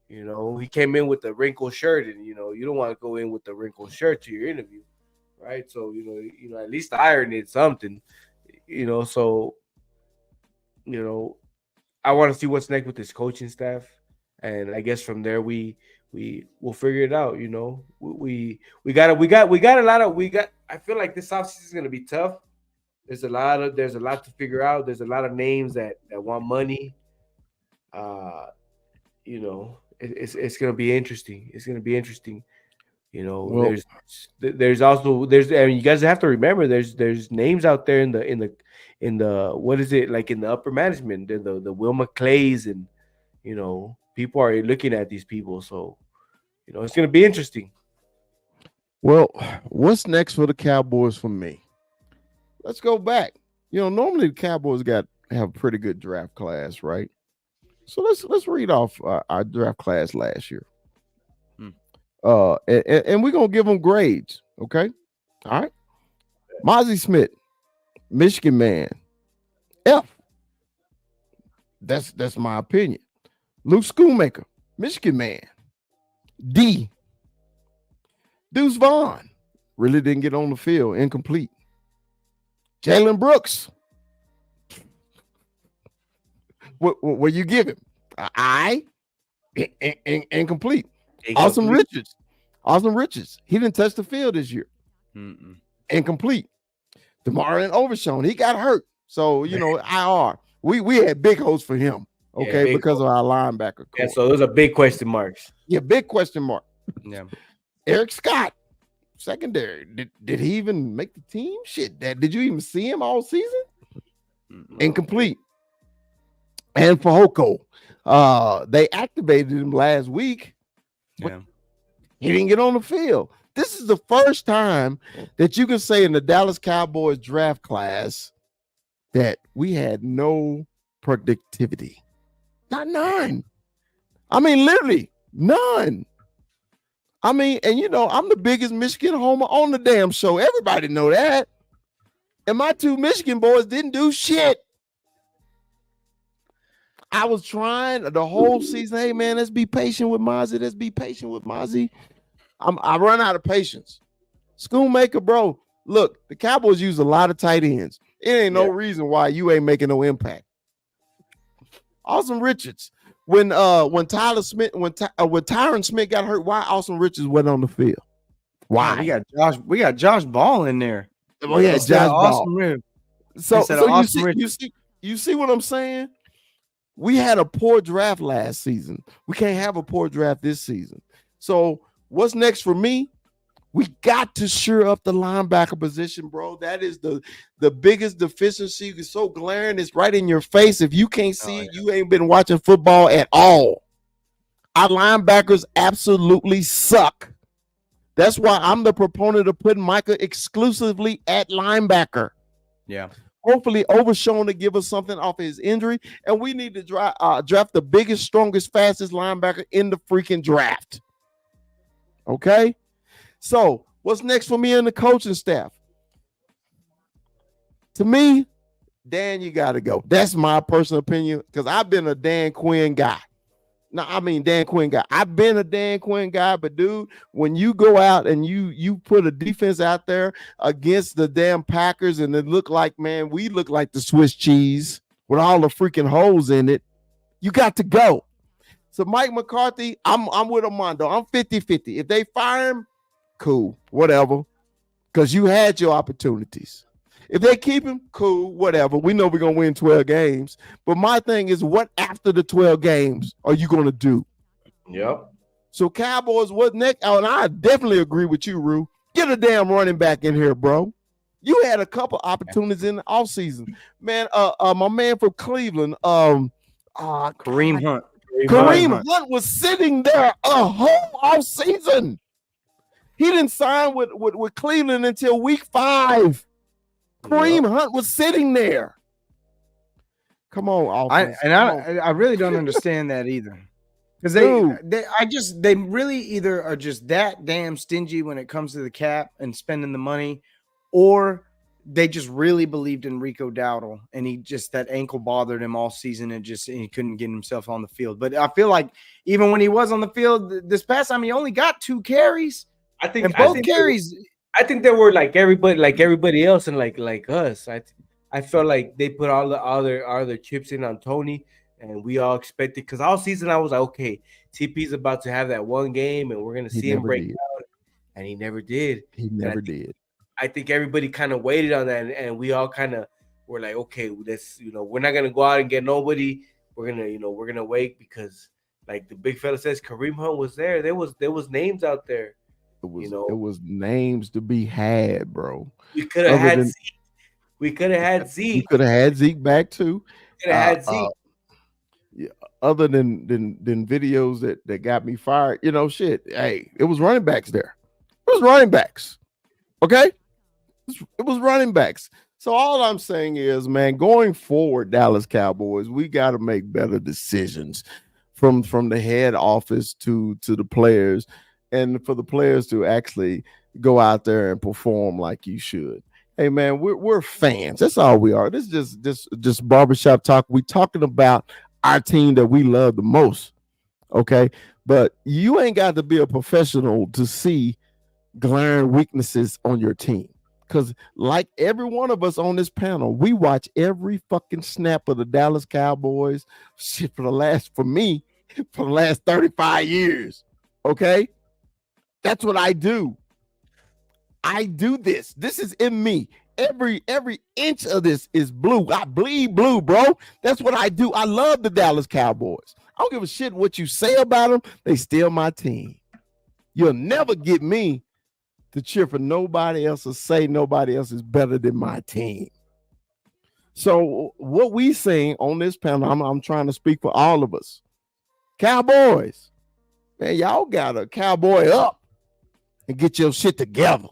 He came in with the wrinkled shirt, and you don't want to go in with the wrinkled shirt to your interview, right? So at least iron it something, so I want to see what's next with this coaching staff, and I guess from there we'll figure it out. We got a lot of I feel like this offseason is gonna be tough. There's a lot to figure out. There's a lot of names that want money. It's gonna be interesting. It's gonna be interesting. Well, there's I mean, you guys have to remember there's names out there in the what is it, like in the upper management, the Will McClays, and people are looking at these people, so it's gonna be interesting. Well, what's next for the Cowboys for me? Let's go back. Normally the Cowboys have a pretty good draft class, right? So let's read off our draft class last year. And we're gonna give them grades, okay? All right. Mozzie Smith, Michigan man, F. That's my opinion. Luke Schoonmaker, Michigan man, D. Deuce Vaughn really didn't get on the field, incomplete. Jalen Brooks, what you give him? I incomplete. Awesome Richards, he didn't touch the field this year. Incomplete. DeMarvin Overshown, he got hurt, so IR. We had big hopes for him, okay, because of our linebacker core. Yeah, so those are big question marks. Yeah, big question mark. Yeah. Eric Scott, secondary. Did he even make the team? Shit, did you even see him all season? Incomplete. And for Hoko, they activated him last week. Yeah. He didn't get on the field. This is the first time that you can say in the Dallas Cowboys draft class that we had no productivity. Not none. I mean, literally none. I mean, and I'm the biggest Michigan homer on the damn show. Everybody know that. And my two Michigan boys didn't do shit. I was trying the whole season. Hey, man, let's be patient with Mozzie. Let's be patient with Mozzie. I run out of patience. Schoonmaker, bro. Look, the Cowboys use a lot of tight ends. It ain't no reason why you ain't making no impact. Awesome Richards. When Tyron Smith got hurt, why Awesome Richards wasn't on the field? Why? We got Josh Ball in there. Oh yeah, Josh awesome Ball. Rib. So awesome you see what I'm saying? We had a poor draft last season. We can't have a poor draft this season. So what's next for me? We got to shore up the linebacker position, bro. That is the biggest deficiency. It's so glaring. It's right in your face. If you can't see it, you ain't been watching football at all. Our linebackers absolutely suck. That's why I'm the proponent of putting Micah exclusively at linebacker. Yeah. Hopefully Overshown to give us something off his injury. And we need to draft the biggest, strongest, fastest linebacker in the freaking draft. Okay? So, what's next for me and the coaching staff? To me, Dan, you got to go. That's my personal opinion because I've been a Dan Quinn guy. Dan Quinn guy. I've been a Dan Quinn guy, but dude, when you go out and you put a defense out there against the damn Packers and it look like, man, we look like the Swiss cheese with all the freaking holes in it, you got to go. So Mike McCarthy, I'm with Armando. I'm 50-50. If they fire him, cool, whatever, because you had your opportunities. If they keep him, cool, whatever. We know we're going to win 12 games. But my thing is, what after the 12 games are you going to do? Yep. So Cowboys, what next? Oh, and I definitely agree with you, Rue. Get a damn running back in here, bro. You had a couple opportunities in the offseason. Man, my man from Cleveland, Kareem Hunt. Kareem Hunt was sitting there a whole offseason. He didn't sign with Cleveland until week 5. Kareem Hunt was sitting there. Come on, offense. I really don't understand that either. Because they really either are just that damn stingy when it comes to the cap and spending the money, or they just really believed in Rico Dowdle, and that ankle bothered him all season, and he couldn't get himself on the field. But I feel like even when he was on the field this past time, he only got 2 carries. I think carries. I think they were like everybody else, and like us. I felt like they put all their chips in on Tony. And we all expected, because all season I was like, okay, TP's about to have that one game and we're going to see him break out. And he never did. I think everybody kind of waited on that. And we all kind of were like, okay, we're not going to go out and get nobody. We're going to wait, because like the big fella says, Kareem Hunt was there. There was names out there. It was names to be had, bro. We could have had Zeke. We could have had Zeke. We could have had Zeke back too. Could have had Zeke. Other than videos that got me fired, shit. Hey, it was running backs there. It was running backs. Okay? It was running backs. So all I'm saying is, man, going forward, Dallas Cowboys, we got to make better decisions from the head office to the players, and for the players to actually go out there and perform like you should. Hey, man, we're fans. That's all we are. This is just barbershop talk. We talking about our team that we love the most, okay? But you ain't got to be a professional to see glaring weaknesses on your team, because like every one of us on this panel, we watch every fucking snap of the Dallas Cowboys shit for the last 35 years, okay? That's what I do. I do this. This is in me. Every inch of this is blue. I bleed blue, bro. That's what I do. I love the Dallas Cowboys. I don't give a shit what you say about them. They still my team. You'll never get me to cheer for nobody else or say nobody else is better than my team. So what we saying on this panel, I'm trying to speak for all of us. Cowboys, man, y'all got to cowboy up and get your shit together.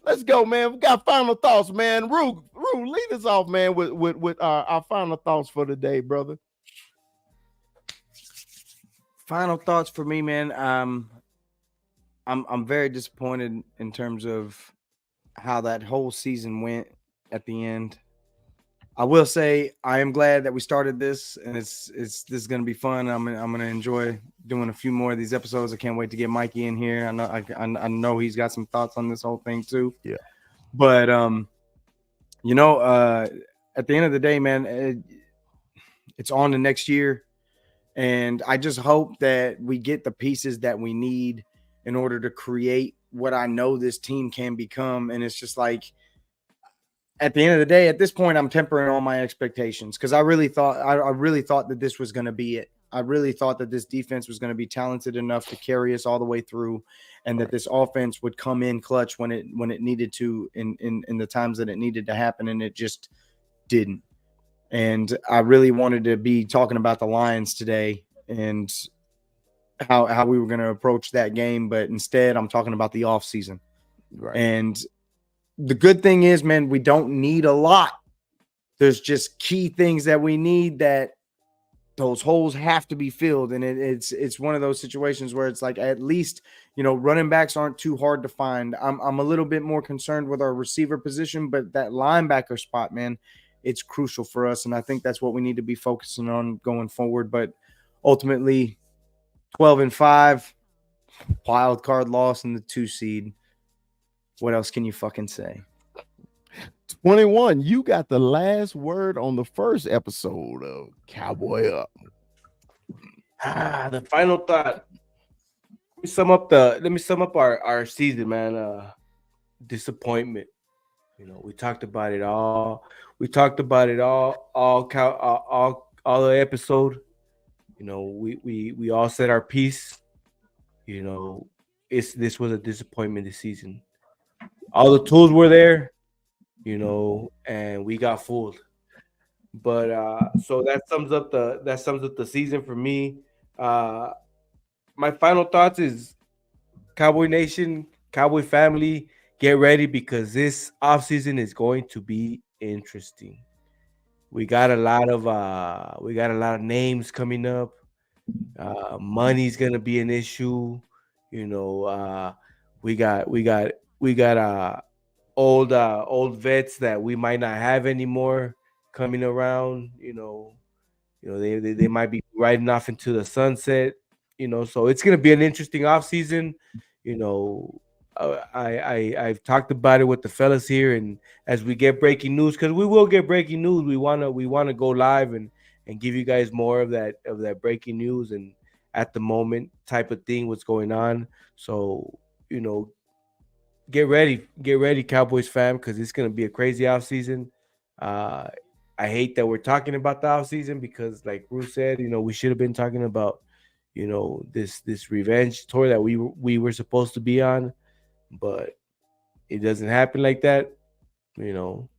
Let's go, man. We got final thoughts, man. Rue, lead us off, man, with our final thoughts for the day, brother. Final thoughts for me, man. I'm very disappointed in terms of how that whole season went at the end. I will say I am glad that we started this, and this is going to be fun. I'm going to enjoy doing a few more of these episodes. I can't wait to get Mikey in here. I know he's got some thoughts on this whole thing too. Yeah. But at the end of the day, man, it's on to next year, and I just hope that we get the pieces that we need in order to create what I know this team can become. And it's just like, at the end of the day, at this point, I'm tempering all my expectations, because I really thought that this was going to be it. I really thought that this defense was going to be talented enough to carry us all the way through, and that this offense would come in clutch when it needed to in the times that it needed to happen, and it just didn't. And I really wanted to be talking about the Lions today and how we were going to approach that game, but instead I'm talking about the offseason. Right. And the good thing is, man, we don't need a lot. There's just key things that we need, that those holes have to be filled. And it's one of those situations where it's like, at least, running backs aren't too hard to find. I'm a little bit more concerned with our receiver position, but that linebacker spot, man, it's crucial for us. And I think that's what we need to be focusing on going forward. But ultimately, 12-5, wild card loss in the 2 seed. What else can you fucking say? 21, you got the last word on the first episode of Cowboy Up. The final thought. Let me sum up our season, man. Disappointment. We talked about it all. We talked about it all the episode. We all said our piece. This was a disappointment this season. All the tools were there. and we got fooled. But so that sums up the season for me. Uh, my final thoughts is Cowboy Nation, Cowboy family, get ready because this offseason is going to be interesting. We got a lot of names coming up. Money's gonna be an issue. You know, we got old vets that we might not have anymore coming around. They might be riding off into the sunset. So it's gonna be an interesting offseason. You know, I've talked about it with the fellas here, and as we get breaking news, because we will get breaking news, we wanna go live and give you guys more of that breaking news and at the moment type of thing what's going on. So you know, get ready, Cowboys fam, because it's gonna be a crazy offseason. Uh, I hate that we're talking about the offseason because, like Bruce said, we should have been talking about this revenge tour that we were supposed to be on, but it doesn't happen like that. You know,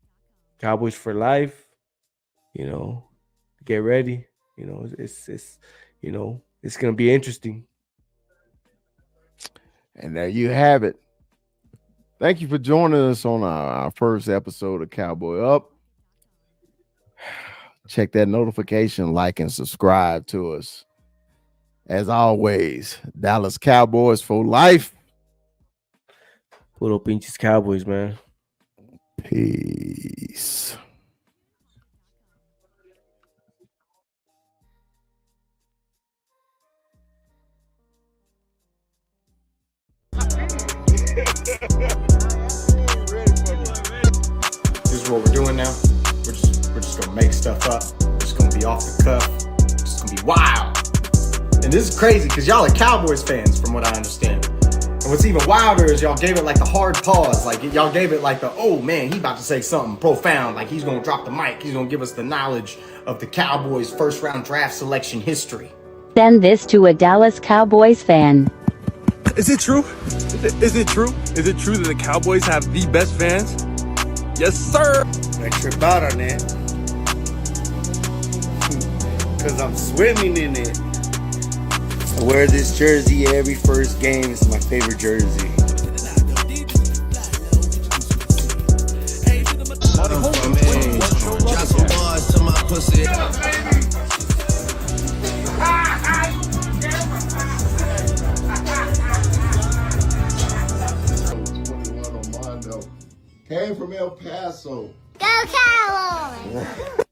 Cowboys for life. You know, get ready. It's gonna be interesting. And there you have it. Thank you for joining us on our first episode of Cowboy Up. Check that notification, like, and subscribe to us. As always, Dallas Cowboys for life. Puro pinches Cowboys, man. Peace. This is what we're doing now. We're just gonna make stuff up. We're just gonna be off the cuff. It's just gonna be wild. And this is crazy because y'all are Cowboys fans, from what I understand. And what's even wilder is y'all gave it like the hard pause. Like y'all gave it like the, oh man, he about to say something profound. Like he's gonna drop the mic. He's gonna give us the knowledge of the Cowboys' first round draft selection history. Send this to a Dallas Cowboys fan. Is it true? Is it true? Is it true that the Cowboys have the best fans? Yes, sir. I trip out on it. Because I'm swimming in it. I wear this jersey every first game. It's my favorite jersey. Drop some bars to my pussy. Go Cowboys!